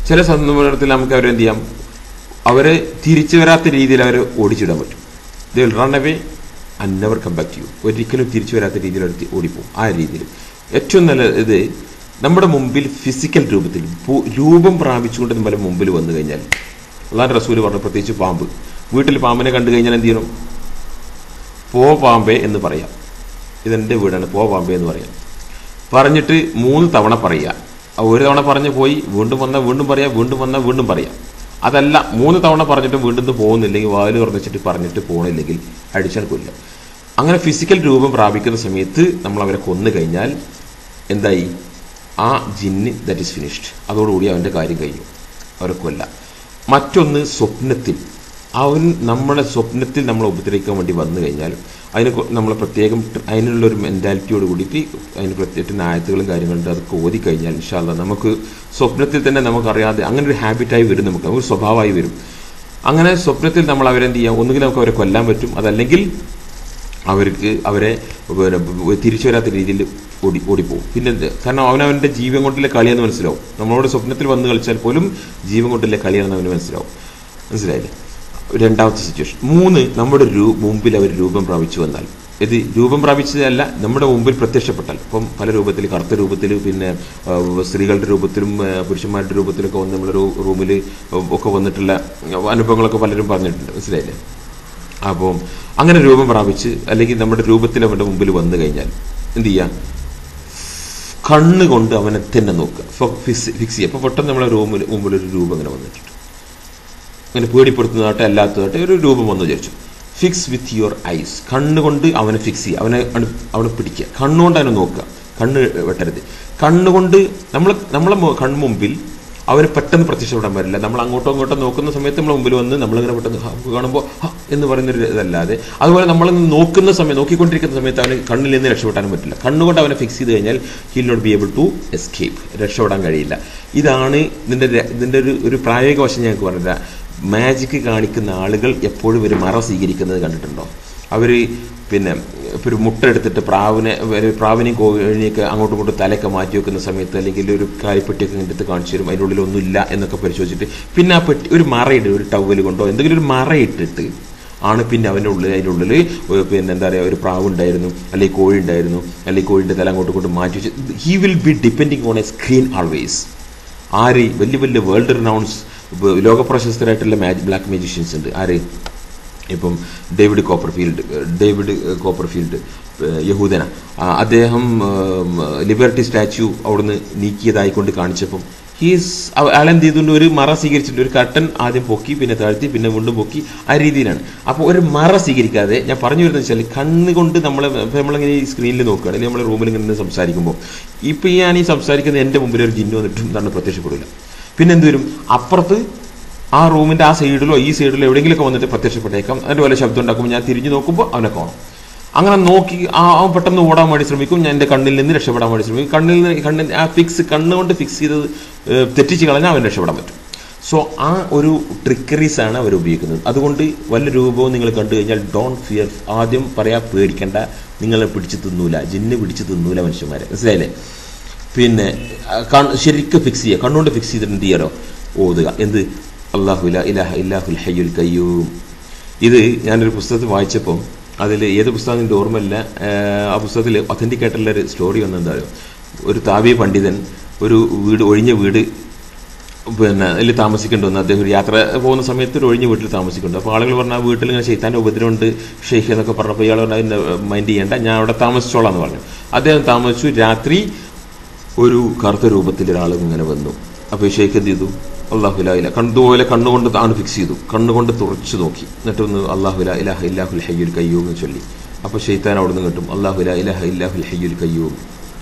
ചില സന്ദർഭത്തിൽ നമുക്ക് അവരെ എന്ത് ചെയ്യാം? അവരെ തിരിച്ചു വരാത്ത രീതിയിൽ അവരെ ഓടിച്ചിടാൻ പറ്റും. They will run away and never come back to you. ഒരിക്കലും തിരിച്ചു വരാത്ത രീതിയിൽ അവർ ഓടിപ്പോകും. ആ രീതിയിൽ ഏറ്റവും നല്ലത് നമ്മുടെ മുമ്പിൽ ഫിസിക്കൽ രൂപത്തിൽ രൂപം പ്രാപിച്ചുകൊണ്ട് നമ്മുടെ മുമ്പിൽ വന്നു കഴിഞ്ഞാൽ, അല്ലാഹുവിന്റെ റസൂൽ പറഞ്ഞു, പ്രത്യേകിച്ച് പാമ്പ്, വീട്ടിൽ പാമ്പിനെ കണ്ടു കഴിഞ്ഞാൽ എന്ത് ചെയ്യണം? പോ പാമ്പേ എന്ന് പറയാം. ഇതെന്റെ വീടാണ്, പോ പാമ്പേ എന്ന് പറയാം. പറഞ്ഞിട്ട് 3 തവണ പറയുക. ഒരു തവണ പറഞ്ഞു പോയി, വീണ്ടും വന്നാൽ വീണ്ടും പറയാം, വീണ്ടും വന്നാൽ വീണ്ടും പറയാം. അതല്ല 3 തവണ പറഞ്ഞിട്ടും വീണ്ടും പോകുന്നില്ലെങ്കിൽ, വാതിൽ തുറന്നിട്ട് പറഞ്ഞിട്ട് പോകണില്ലെങ്കിൽ അടിച്ചാൽ കൊല്ലുക. അങ്ങനെ ഫിസിക്കൽ രൂപം പ്രാപിക്കുന്ന സമയത്ത് നമ്മൾ അവരെ കൊന്നു കഴിഞ്ഞാൽ എന്തായി? ആ ജിന്ന് ദാറ്റ് ഈസ് ഫിനിഷ്ഡ്. അതോടുകൂടി അവൻ്റെ കാര്യം കഴിഞ്ഞു, അവരെ കൊല്ലാം. മറ്റൊന്ന് സ്വപ്നത്തിൽ, നമ്മളെ സ്വപ്നത്തിൽ നമ്മളെ ഉപദ്രവിക്കാൻ വേണ്ടി വന്നു കഴിഞ്ഞാൽ അതിന് നമ്മൾ പ്രത്യേകം അതിനുള്ളൊരു മെൻറ്റാലിറ്റിയോട് കൂടിയിട്ട് അതിന് പ്രത്യേകിച്ച് ആയത്തുകളും കാര്യങ്ങളുണ്ട്. അതൊക്കെ ഓതിക്കഴിഞ്ഞാൽ ഇൻഷാ അല്ലാഹ് നമുക്ക് സ്വപ്നത്തിൽ തന്നെ നമുക്കറിയാതെ അങ്ങനെ ഒരു ഹാബിറ്റായി വരും, നമുക്ക് ഒരു സ്വഭാവമായി വരും. അങ്ങനെ സ്വപ്നത്തിൽ നമ്മൾ അവരെന്ത് ചെയ്യാം? ഒന്നുകിൽ നമുക്ക് അവരെ കൊല്ലാൻ പറ്റും, അതല്ലെങ്കിൽ അവരെ തിരിച്ചു വരാത്ത രീതിയിൽ ഓടിപ്പോവും. പിന്നെ കാരണം അവനവൻ്റെ ജീവൻ കൊണ്ടിലെ കളിയെന്ന് മനസ്സിലാവും. നമ്മളോട് സ്വപ്നത്തിൽ വന്ന് കളിച്ചാൽ പോലും ജീവൻ കൊണ്ടിലെ കളിയാണെന്ന് അവന് മനസ്സിലായില്ലേ? രണ്ടാമത്തെ സിറ്റുവേഷൻ. 3, നമ്മുടെ മുമ്പിൽ അവർ രൂപം പ്രാപിച്ചു വന്നാൽ, ഇത് രൂപം പ്രാപിച്ചതല്ല, നമ്മുടെ മുമ്പിൽ പ്രത്യക്ഷപ്പെട്ടാൽ. ഇപ്പം പല രൂപത്തിൽ, കറുത്ത രൂപത്തിൽ, പിന്നെ സ്ത്രീകളുടെ രൂപത്തിലും പുരുഷന്മാരുടെ രൂപത്തിലൊക്കെ വന്ന് നമ്മളൊരു റൂമിൽ ഒക്കെ വന്നിട്ടുള്ള അനുഭവങ്ങളൊക്കെ പലരും പറഞ്ഞിട്ടുണ്ട്, മനസ്സിലായില്ലേ? അപ്പോൾ അങ്ങനെ രൂപം പ്രാപിച്ച് അല്ലെങ്കിൽ നമ്മുടെ രൂപത്തിൽ അവൻ്റെ മുമ്പിൽ വന്നു കഴിഞ്ഞാൽ എന്ത് ചെയ്യുക? കണ്ണുകൊണ്ട് അവനെ തന്നെ നോക്കുക, ഫിക്സ് ചെയ്യുക. അപ്പോൾ പെട്ടെന്ന് നമ്മളെ മുമ്പിലൊരു രൂപം ഇങ്ങനെ വന്നിട്ടുണ്ട്, അങ്ങനെ പേടിപ്പെടുത്തുന്നതായിട്ട് അല്ലാത്തതായിട്ട് ഒരു രൂപം വന്നു വിചാരിച്ചു. ഫിക്സ് വിത്ത് യുവർ ഐസ്, കണ്ണുകൊണ്ട് അവനെ ഫിക്സ് ചെയ്യുക, അവനെ പിടിക്കുക, കണ്ണുകൊണ്ട് അവനെ നോക്കുക, കണ്ണ് വെട്ടരുത്. കണ്ണുകൊണ്ട് നമ്മളെ കൺമുമ്പിൽ അവന് പെട്ടെന്ന് പ്രത്യക്ഷപ്പെടാൻ പറ്റില്ല. നമ്മൾ അങ്ങോട്ടോ ഇങ്ങോട്ടോ നോക്കുന്ന സമയത്ത് നമ്മളെ മുമ്പിൽ വന്ന് നമ്മളിങ്ങനെ പെട്ടെന്ന് കാണുമ്പോൾ എന്ന് പറയുന്നൊരു ഇതല്ലാതെ, അതുപോലെ നമ്മൾ നോക്കിക്കൊണ്ടിരിക്കുന്ന സമയത്ത് അവന് കണ്ണിൽ നിന്ന് രക്ഷപ്പെടാനും പറ്റില്ല. കണ്ണുകൊണ്ട് അവനെ ഫിക്സ് ചെയ്ത് കഴിഞ്ഞാൽ he'll not be able to escape, രക്ഷപ്പെടാൻ കഴിയില്ല. ഇതാണ് ഇതിൻ്റെ ഒരു പ്രായോഗിക വശം ഞങ്ങൾക്ക് പറഞ്ഞില്ല. മാജിക് കാണിക്കുന്ന ആളുകൾ എപ്പോഴും ഒരു മറ സ്വീകരിക്കുന്നത് കണ്ടിട്ടുണ്ടോ? അവർ പിന്നെ ഇപ്പോൾ ഒരു മുട്ട എടുത്തിട്ട് പ്രാവിനെയും കോഴിനെയൊക്കെ അങ്ങോട്ടും ഇങ്ങോട്ടും തലയൊക്കെ മാറ്റി വെക്കുന്ന സമയത്ത്, അല്ലെങ്കിൽ ഒരു കാലിപ്പെട്ടിയൊക്കെ എടുത്ത് കാണിച്ചു തരും, അതിൻ്റെ ഉള്ളിൽ ഒന്നുമില്ല എന്നൊക്കെ പരിശോധിച്ചിട്ട് പിന്നെ ആ പെട്ടി ഒരു മറയിട്ട്, ഒരു ടവൽ കൊണ്ടോ എന്തെങ്കിലും ഒരു മറയിട്ടിട്ട് ആണ് പിന്നെ അതിൻ്റെ ഉള്ളിൽ പിന്നെ എന്താ പറയുക, ഒരു പ്രാവ് ഉണ്ടായിരുന്നു, അല്ലെങ്കിൽ കോഴി ഉണ്ടായിരുന്നു, അല്ലെങ്കിൽ കോഴിൻ്റെ തല അങ്ങോട്ടും ഇങ്ങോട്ടും മാറ്റി വെച്ച് he will B depending on A screen always. വലിയ വലിയ വേൾഡ് റിനൗൺസ് ലോകപ്രശസ്തരായിട്ടുള്ള ബ്ലാക്ക് മാജിഷ്യൻസ് ഉണ്ട്. ഇപ്പം ഡേവിഡ് കോപ്പർഫീൽഡ് യഹൂദന, അദ്ദേഹം ലിബർട്ടി സ്റ്റാച്യു അവിടുന്ന് നീക്കിയതായിക്കൊണ്ട് കാണിച്ചപ്പം അയാളെന്ത് ചെയ്തുകൊണ്ട് ഒരു മറ സ്വീകരിച്ചിട്ടുണ്ട്. ഒരു കർട്ടൻ ആദ്യം പൊക്കി, പിന്നെ താഴ്ത്തി, പിന്നെ വീണ്ടും പൊക്കി, ആ രീതിയിലാണ്. അപ്പോൾ ഒരു മറ സ്വീകരിക്കാതെ, ഞാൻ പറഞ്ഞു വരുന്നത് വെച്ചാൽ കണ്ണുകൊണ്ട് നമ്മളിങ്ങനെ ഈ സ്ക്രീനിൽ നോക്കുകയാണ്, അല്ലെങ്കിൽ നമ്മുടെ റൂമിൽ ഇങ്ങനെ സംസാരിക്കുമ്പോൾ, ഇപ്പം ഞാൻ ഈ സംസാരിക്കുന്നത് എൻ്റെ മുമ്പിൽ ഒരു ജിന്നു വന്നിട്ടും എന്താണ് പ്രത്യക്ഷപ്പെടില്ല. പിന്നെ എന്തുവരും? അപ്പുറത്ത് ആ റൂമിൻ്റെ ആ സൈഡിലോ ഈ സൈഡിലോ എവിടെയെങ്കിലുമൊക്കെ വന്നിട്ട് പ്രത്യക്ഷപ്പെട്ടേക്കാം. അതിൻ്റെ വല്ല ശബ്ദം ഉണ്ടാക്കുമ്പോൾ ഞാൻ തിരിഞ്ഞു നോക്കുമ്പോൾ അവനെ കാണും. അങ്ങനെ നോക്കി അവൻ പെട്ടെന്ന് ഓടാൻ വേണ്ടി ശ്രമിക്കും, ഞാൻ എൻ്റെ കണ്ണിൽ നിന്ന് രക്ഷപ്പെടാൻ വേണ്ടി ശ്രമിക്കും. കണ്ണുകൊണ്ട് ഫിക്സ് ചെയ്ത് തെറ്റിച്ച് കളഞ്ഞാൽ അവൻ രക്ഷപ്പെടാൻ പറ്റും. സോ ആ ഒരു ട്രിക്കറീസാണ് അവർ ഉപയോഗിക്കുന്നത്. അതുകൊണ്ട് വല്ല രൂപവും നിങ്ങൾ കണ്ടു കഴിഞ്ഞാൽ ഡോണ്ട് ഫിയർ. ആദ്യം പേടിക്കേണ്ട, നിങ്ങളെ പിടിച്ച് തിന്നൂല, ജിന്ന് പിടിച്ച് തിന്നൂല മനുഷ്യന്മാരെ, മനസ്സിലായില്ലേ? പിന്നെ ശരിക്കും ഫിക്സ് ചെയ്യുക, കണ്ണുകൊണ്ട് ഫിക്സ് ചെയ്തിട്ട് എന്ത് ചെയ്യാറോ ഓതുക. എന്ത്? അല്ലാഹു ലാ ഇലാഹ ഇല്ലാഹുൽ ഹയ്യുൽ ഖയ്യൂം. ഇത് ഞാനൊരു പുസ്തകത്തിൽ വായിച്ചപ്പം, അതിൽ ഏത് പുസ്തകം എൻ്റെ ഓർമ്മയില്ല, ആ പുസ്തകത്തിൽ ഒത്തൻറ്റിക് ആയിട്ടുള്ളൊരു സ്റ്റോറി വന്നെന്തായാലും, ഒരു താബി പണ്ഡിതൻ ഒരു ഒഴിഞ്ഞ വീട് പിന്നെ അതിൽ താമസിക്കേണ്ടി വന്നു. അദ്ദേഹം ഒരു യാത്ര പോകുന്ന സമയത്ത് ഒരു ഒഴിഞ്ഞ വീട്ടിൽ താമസിക്കുന്നുണ്ട്. അപ്പോൾ ആളുകൾ പറഞ്ഞാൽ ആ വീട്ടിൽ ഇങ്ങനെ ശൈത്താൻ്റെ ഉപദ്രവമുണ്ട് ഷെയ്ഖ് എന്നൊക്കെ പറഞ്ഞപ്പോൾ ഇയാൾ പറഞ്ഞാൽ അതിൻ്റെ മൈൻഡ് ചെയ്യേണ്ട, ഞാൻ അവിടെ താമസിച്ചോളാം എന്ന് പറഞ്ഞു. അദ്ദേഹം താമസിച്ചു. രാത്രി ഒരു കറുത്ത രൂപത്തിൽ ഒരാൾ ഇങ്ങനെ വന്നു. അപ്പോൾ ഷെയ്ഖ് എന്ത് ചെയ്തു? അല്ലാഹു ലാ ഇലാഹ, കണ്ടുപോലെ കണ്ണുകൊണ്ട് ആണ് ഫിക്സ് ചെയ്തു, കണ്ണുകൊണ്ട് തുറച്ചു നോക്കി, എന്നിട്ടൊന്ന് അല്ലാഹു ലാ ഇലാഹ ഇല്ലാഹുൽ ഹയ്യുൽ ഖയ്യൂം എന്ന് ചൊല്ലി. അപ്പോൾ ശൈത്താൻ അവിടെ നിന്ന് കിട്ടും അല്ലാഹു ലാ ഇലാഹ ഇല്ലാഹുൽ ഹയ്യുൽ ഖയ്യൂം.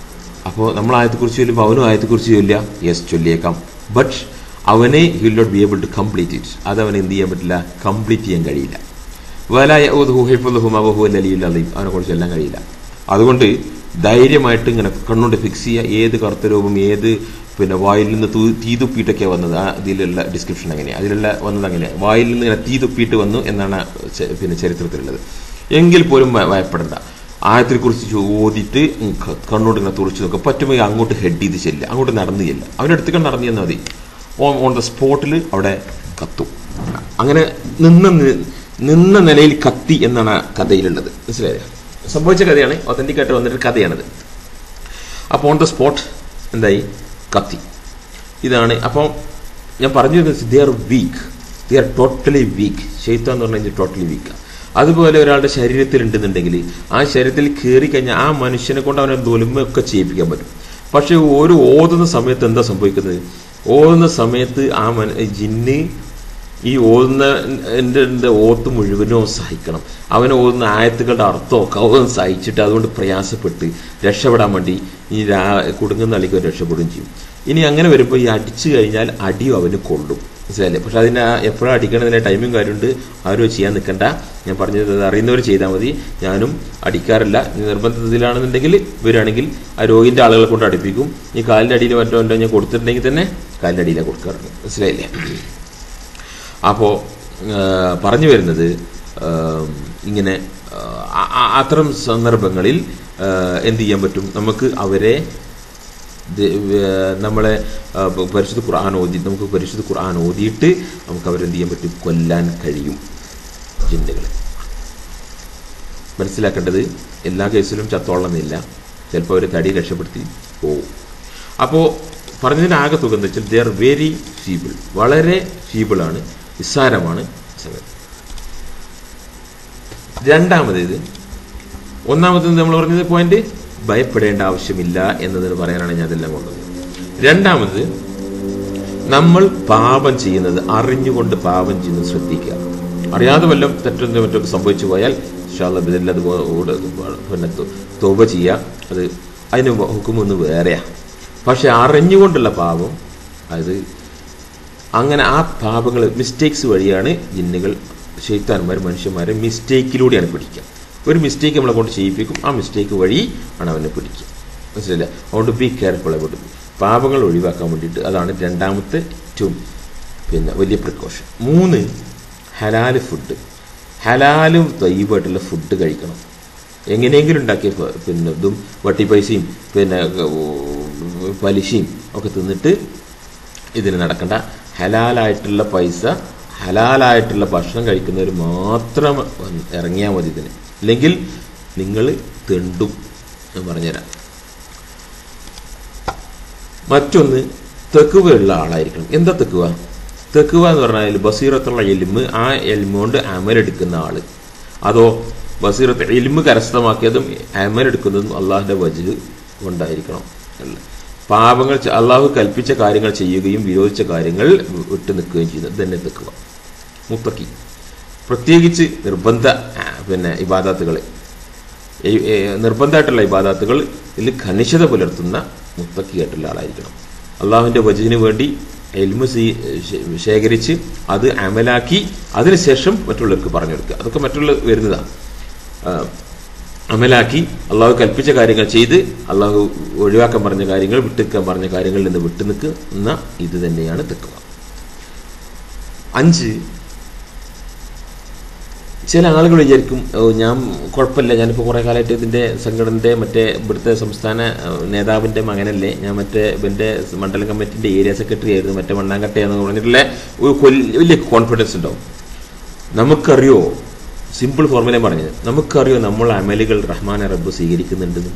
അപ്പോൾ നമ്മൾ ആയത്തെക്കുറിച്ച് ചൊല്ലുമ്പോൾ അവനും ആയത്തെക്കുറിച്ച് ചൊല്ലുക, യെസ് ചൊല്ലിയേക്കാം, ബട്ട് അവനെ he will not be able to complete it. അതവനെ എന്ത് ചെയ്യാൻ പറ്റില്ല? കംപ്ലീറ്റ് ചെയ്യാൻ കഴിയില്ല. വലാ യഊദുഹു ഹിഫ്ളുഹുമാ വഹുവൽ അലിയ്യുൽ അളീം, അവനെ കൊണ്ട് ചൊല്ലാൻ കഴിയില്ല. അതുകൊണ്ട് ധൈര്യമായിട്ട് ഇങ്ങനെ കണ്ണുകൊണ്ട് ഫിക്സ് ചെയ്യുക. ഏത് കറുത്ത രൂപം, ഏത് പിന്നെ വായിൽ നിന്ന് തീ തുപ്പിയിട്ടൊക്കെ വന്നത്, അതിലുള്ള ഡിസ്ക്രിപ്ഷൻ അങ്ങനെയാണ്, അതിലുള്ള വന്നത് അങ്ങനെയാണ്. വായിൽ നിന്ന് ഇങ്ങനെ തീ തുപ്പിയിട്ട് വന്നു എന്നാണ് പിന്നെ ചരിത്രത്തിലുള്ളത്. എങ്കിൽ പോലും ഭയപ്പെടേണ്ട. ആയത്തെക്കുറിച്ച് ഓതിയിട്ട് കണ്ണോട് ഇങ്ങനെ തുറച്ചു നോക്കുക. പറ്റുമ്പോൾ അങ്ങോട്ട് ഹെഡ് ചെയ്ത് ചെല്ലുക, അങ്ങോട്ട് നടന്നു ചെല്ലുക. അവൻ്റെ അടുത്തേക്ക് നടന്നു ചെന്നാൽ മതി. ഓൺ ദ സ്പോട്ടിൽ അവിടെ കത്തും. അങ്ങനെ നിന്ന നിലയിൽ കത്തി എന്നാണ് കഥയിലുള്ളത്, മനസ്സിലായോ? സംഭവിച്ച കഥയാണ്, ഒത്തന്റിക് ആയിട്ട് വന്നിട്ട് കഥയാണത്. അപ്പോൾ ഓൺ ദ സ്പോട്ട് എന്തായി? കത്തി. ഇതാണ്. അപ്പോൾ ഞാൻ പറഞ്ഞു വരുന്നത്, they are weak, they are totally weak. ശൈത്താൻ എന്ന് പറഞ്ഞു കഴിഞ്ഞാൽ ടോട്ടലി വീക്കാണ്. അതുപോലെ ഒരാളുടെ ശരീരത്തിൽ ഉണ്ടെന്നുണ്ടെങ്കിൽ ആ ശരീരത്തിൽ കയറി കഴിഞ്ഞാൽ ആ മനുഷ്യനെ കൊണ്ട് അവനെ ദുൽമയൊക്കെ ചെയ്യിപ്പിക്കാൻ പറ്റും. പക്ഷെ ഓതുന്ന സമയത്ത് എന്താ സംഭവിക്കുന്നത്? ഓതുന്ന സമയത്ത് ആ ജിന്ന് ഈ ഓതുന്ന ഓത്ത് മുഴുവനും സഹിക്കണം. അവൻ ഓതുന്ന ആയത്തുകളുടെ അർത്ഥമൊക്കെ അവൻ സഹിച്ചിട്ട് അതുകൊണ്ട് പ്രയാസപ്പെട്ട് രക്ഷപ്പെടാൻ വേണ്ടി ഈ കുടുങ്ങുന്ന അളിക്ക് രക്ഷപ്പെടുകയും ചെയ്യും. ഇനി അങ്ങനെ വരുമ്പോൾ ഈ അടിച്ചു കഴിഞ്ഞാൽ അടിയും അവന് കൊള്ളും, മനസ്സിലായില്ലേ? പക്ഷെ അതിന് എപ്പോഴും അടിക്കണതിൻ്റെ ടൈമും കാര്യമുണ്ട്. ആരും ചെയ്യാൻ നിൽക്കണ്ട. ഞാൻ പറഞ്ഞത് അറിയുന്നവർ ചെയ്താൽ മതി. ഞാനും അടിക്കാറില്ല. നിർബന്ധത്തിലാണെന്നുണ്ടെങ്കിൽ വരികയാണെങ്കിൽ ആ രോഗിൻ്റെ ആളുകളെ കൊണ്ട് അടുപ്പിക്കും. ഈ കാലിൻ്റെ അടിയിൽ മറ്റോ ഞാൻ കൊടുത്തിട്ടുണ്ടെങ്കിൽ തന്നെ കാലിൻ്റെ അടിയിലാണ് കൊടുക്കാറുണ്ട്, മനസ്സിലായില്ലേ? അപ്പോൾ പറഞ്ഞു വരുന്നത് ഇങ്ങനെ അത്തരം സന്ദർഭങ്ങളിൽ എന്ത് ചെയ്യാൻ പറ്റും? നമുക്ക് അവരെ നമ്മളെ പരിശുദ്ധ ഖുർആൻ ഓതിയിട്ട് നമുക്ക് അവരെന്ത് ചെയ്യാൻ പറ്റും? കൊല്ലാൻ കഴിയും ജിന്നുകളെ. മനസ്സിലാക്കേണ്ടത് എല്ലാ കേസിലും ചത്തോളന്നില്ല. ചിലപ്പോൾ അവർ തടി രക്ഷപ്പെടുത്തി പോവും. അപ്പോൾ പറഞ്ഞതിന് ആകെ തുക എന്ന് വെച്ചാൽ ദേ ആർ വെരി ഫീബിൾ, വളരെ ഫീബിളാണ്, നിസ്സാരമാണ് സമയം. രണ്ടാമത്, ഒന്നാമത് നമ്മൾ പറഞ്ഞത് പോയിന്റ് ഭയപ്പെടേണ്ട ആവശ്യമില്ല എന്നതിന് പറയാനാണ് ഞാൻ ഇതെല്ലാം കൊണ്ടത്. രണ്ടാമത്, നമ്മൾ പാപം ചെയ്യുന്നത് അറിഞ്ഞുകൊണ്ട് പാപം ചെയ്യുന്നത് ശ്രദ്ധിക്കുക. അറിയാതെ വല്ലതും തെറ്റൊന്നും മറ്റൊക്കെ സംഭവിച്ചു പോയാൽ ഇതെല്ലാം പിന്നെ തൗബ ചെയ്യുക. അതിന് ഹുക്കുമൊന്ന് വേറെയാണ്. പക്ഷെ അറിഞ്ഞുകൊണ്ടുള്ള പാപം, അത് അങ്ങനെ ആ പാപങ്ങൾ മിസ്റ്റേക്സ് വഴിയാണ് ജിന്നുകൾ ശൈത്താന്മാർ മനുഷ്യന്മാരെ മിസ്റ്റേക്കിലൂടെയാണ് പിടിക്കുക. ഒരു മിസ്റ്റേക്ക് നമ്മളെ കൊണ്ട് ചെയ്യിപ്പിക്കും. ആ മിസ്റ്റേക്ക് വഴി ആണ് അവനെ പിടിക്കുക, മനസ്സിലായില്ല? അതുകൊണ്ട് ബി കെയർഫുൾ അബൌട്ട് പാപങ്ങൾ ഒഴിവാക്കാൻ വേണ്ടിയിട്ട്. അതാണ് രണ്ടാമത്തെ ഏറ്റവും വലിയ പ്രിക്കോഷൻ. 3, ഹലാല് ഫുഡ്. ഹലാലും തയ്യിബായിട്ടുള്ള ഫുഡ് കഴിക്കണം. എങ്ങനെയെങ്കിലും ഉണ്ടാക്കിയ ഇതും വട്ടിപ്പൈസയും പലിശയും ഒക്കെ തിന്നിട്ട് ഇതിന് നടക്കണ്ട. ഹലാലായിട്ടുള്ള പൈസ, ഹലാലായിട്ടുള്ള ഭക്ഷണം കഴിക്കുന്നവർ മാത്രം ഇറങ്ങിയാൽ മതി ഇതിന്. ഇല്ലെങ്കിൽ നിങ്ങൾ തെണ്ടും, ഞാൻ പറഞ്ഞുതരാം. മറ്റൊന്ന്, തെക്കുവയുള്ള ആളായിരിക്കണം. എന്താ തെക്കുവ? തെക്കുവ എന്ന് പറഞ്ഞാൽ ബസീറത്തുള്ള എലിമ്, ആ എലിമുകൊണ്ട് അമലെടുക്കുന്ന ആള്. അതോ ബസീറത്ത് എലിമ് കരസ്ഥമാക്കിയതും അമലെടുക്കുന്നതും അള്ളാഹിന്റെ വജ്ഹ് കൊണ്ടായിരിക്കണം. പാപങ്ങൾ അള്ളാഹു കൽപ്പിച്ച കാര്യങ്ങൾ ചെയ്യുകയും വിരോധിച്ച കാര്യങ്ങൾ വിട്ടു നിൽക്കുകയും ചെയ്യുന്നത് തന്നെ തെക്കുവ. മുത്തക്കി പ്രത്യേകിച്ച് ഇബാദാത്തുകൾ, നിർബന്ധമായിട്ടുള്ള ഇബാദാത്തുകൾ ഇതിൽ ഖനിഷ്ഠത പുലർത്തുന്ന മുത്തക്കിയായിട്ടുള്ള ആളായിരിക്കണം. അള്ളാഹുവിന്റെ വജ്ഹിന് വേണ്ടി ഇൽമ് ശേഖരിച്ച് അത് അമലാക്കി അതിനുശേഷം മറ്റുള്ളവർക്ക് പറഞ്ഞു കൊടുക്കുക. അതൊക്കെ മറ്റുള്ള വരുന്നതാണ്. അമലാക്കി അള്ളാഹു കൽപ്പിച്ച കാര്യങ്ങൾ ചെയ്ത് അള്ളാഹു ഒഴിവാക്കാൻ പറഞ്ഞ കാര്യങ്ങൾ, വിട്ടുനിൽക്കാൻ പറഞ്ഞ കാര്യങ്ങളിൽ നിന്ന് വിട്ടുനിൽക്കുന്ന ഇത് തന്നെയാണ് തെക്കുവ. 5, ചില ആളുകൾ വിചാരിക്കും ഞാൻ കുഴപ്പമില്ല, ഞാനിപ്പോൾ കുറേ കാലമായിട്ട് ഇതിൻ്റെ സംഘടനയുടെ ഇവിടുത്തെ സംസ്ഥാന നേതാവിൻ്റെ മകനല്ലേ, ഞാൻ ഇവൻ്റെ മണ്ഡലം കമ്മിറ്റിൻ്റെ ഏരിയ സെക്രട്ടറി ആയിരുന്നു, മണ്ണാങ്കട്ടയെന്ന് പറഞ്ഞിട്ടുള്ള ഒരു വലിയ കോൺഫിഡൻസ് ഉണ്ടാവും. നമുക്കറിയോ, സിമ്പിൾ ഫോർമുല പറഞ്ഞത്, നമുക്കറിയോ നമ്മൾ അമലുകൾ റഹ്മാനെ റബ്ബ് സ്വീകരിക്കുന്നുണ്ടെന്ന്?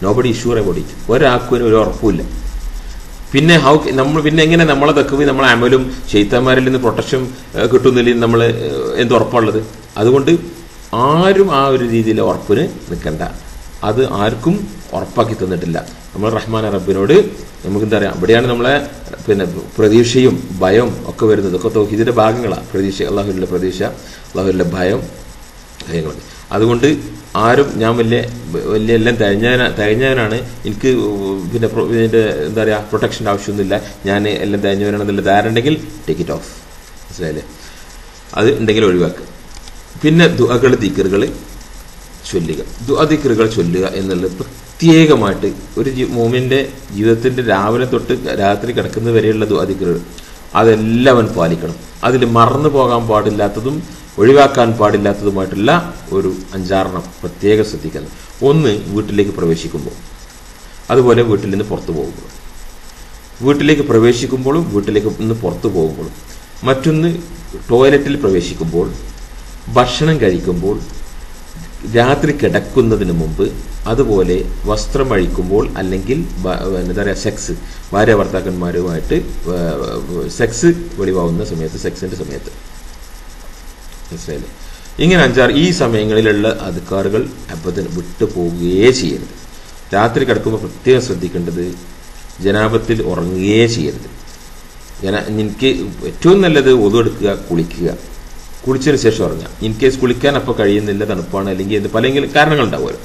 Nobody sure about it. ഒരാൾക്കും ഒരു ഉറപ്പുമില്ല. പിന്നെ എങ്ങനെ നമ്മളെ തക്കുവി നമ്മളെ അമലും ശൈത്താന്മാരിൽ നിന്ന് പ്രൊട്ടക്ഷൻ കിട്ടുന്നില്ല നമ്മൾ എന്തുറപ്പുള്ളത്? അതുകൊണ്ട് ആരും ആ ഒരു രീതിയിലെ ഉറപ്പിന് നിൽക്കണ്ട. അത് ആർക്കും ഉറപ്പാക്കി തന്നിട്ടില്ല. നമ്മൾ റഹ്മാൻ റബ്ബിനോട് നമുക്കെന്താ പറയുക, അവിടെയാണ് നമ്മളെ പ്രതീക്ഷയും ഭയം ഒക്കെ വരുന്നത്. ഒക്കെ തൗഹീദിന്റെ ഭാഗങ്ങളാണ്. പ്രതീക്ഷ, അള്ളാഹുവിൻ്റെ പ്രതീക്ഷ, അള്ളാഹുവിൻ്റെ ഭയം, ഭയങ്ങൾ. അതുകൊണ്ട് ആരും ഞാൻ വലിയ എല്ലാം തഴഞ്ഞവനാണ്, എനിക്ക് ഇതിൻ്റെ എന്താ പറയുക പ്രൊട്ടക്ഷൻ്റെ ആവശ്യമൊന്നുമില്ല, ഞാൻ എല്ലാം തഴഞ്ഞവനാണെന്നുള്ള ധാരണ ഉണ്ടെങ്കിൽ ടേക്ക് ഇറ്റ് ഓഫ്, മനസ്സിലായില്ലേ? അത് ഉണ്ടെങ്കിൽ ഒഴിവാക്കുക. പിന്നെ ദുആകൾ, ദിക്റുകൾ ചൊല്ലുക. ദിക്റുകൾ ചൊല്ലുക എന്നുള്ളത് പ്രത്യേകമായിട്ട് ഒരു മോമിൻ്റെ ജീവിതത്തിൻ്റെ രാവിലെ തൊട്ട് രാത്രി കിടക്കുന്നത് വരെയുള്ള ദിക്റുകൾ അതെല്ലാം പാലിക്കണം. അതിൽ മറന്നു പോകാൻ പാടില്ലാത്തതും ഒഴിവാക്കാൻ പാടില്ലാത്തതുമായിട്ടുള്ള ഒരു 5-6 പ്രത്യേകം ശ്രദ്ധിക്കണം. 1, വീട്ടിലേക്ക് പ്രവേശിക്കുമ്പോൾ, അതുപോലെ വീട്ടിൽ നിന്ന് പുറത്തു പോകുമ്പോൾ. വീട്ടിലേക്ക് പ്രവേശിക്കുമ്പോഴും വീട്ടിലേക്ക് നിന്ന് പുറത്തു പോകുമ്പോഴും. മറ്റൊന്ന്, ടോയ്ലറ്റിൽ പ്രവേശിക്കുമ്പോൾ, ഭക്ഷണം കഴിക്കുമ്പോൾ, രാത്രി കിടക്കുന്നതിന് മുമ്പ്, അതുപോലെ വസ്ത്രം അഴിക്കുമ്പോൾ, അല്ലെങ്കിൽ എന്താ പറയുക സെക്സ്, ഭാര്യ ഭർത്താക്കന്മാരുമായിട്ട് സെക്സ് വെളിവാകുന്ന സമയത്ത്, സെക്സിന്റെ സമയത്ത്, മനസ്സിലായില്ലേ? ഇങ്ങനെ 5-6 ഈ സമയങ്ങളിലുള്ള അദ്കാറുകൾ അബദ്ധം വിട്ടു പോവുകയേ ചെയ്യരുത്. രാത്രി കിടക്കുമ്പോൾ പ്രത്യേകം ശ്രദ്ധിക്കേണ്ടത് ജനാബത്തിൽ ഉറങ്ങുകയേ ചെയ്യരുത്. എനിക്ക് ഏറ്റവും നല്ലത് ഒതു എടുക്കുക, കുളിക്കുക, കുളിച്ചതിന് ശേഷം ഉറങ്ങുക. ഇൻ കേസ് കുളിക്കാൻ അപ്പോൾ കഴിയുന്നില്ല, തണുപ്പാണ്, അല്ലെങ്കിൽ എന്ത് പല കാരണങ്ങളുണ്ടാവുമല്ലോ,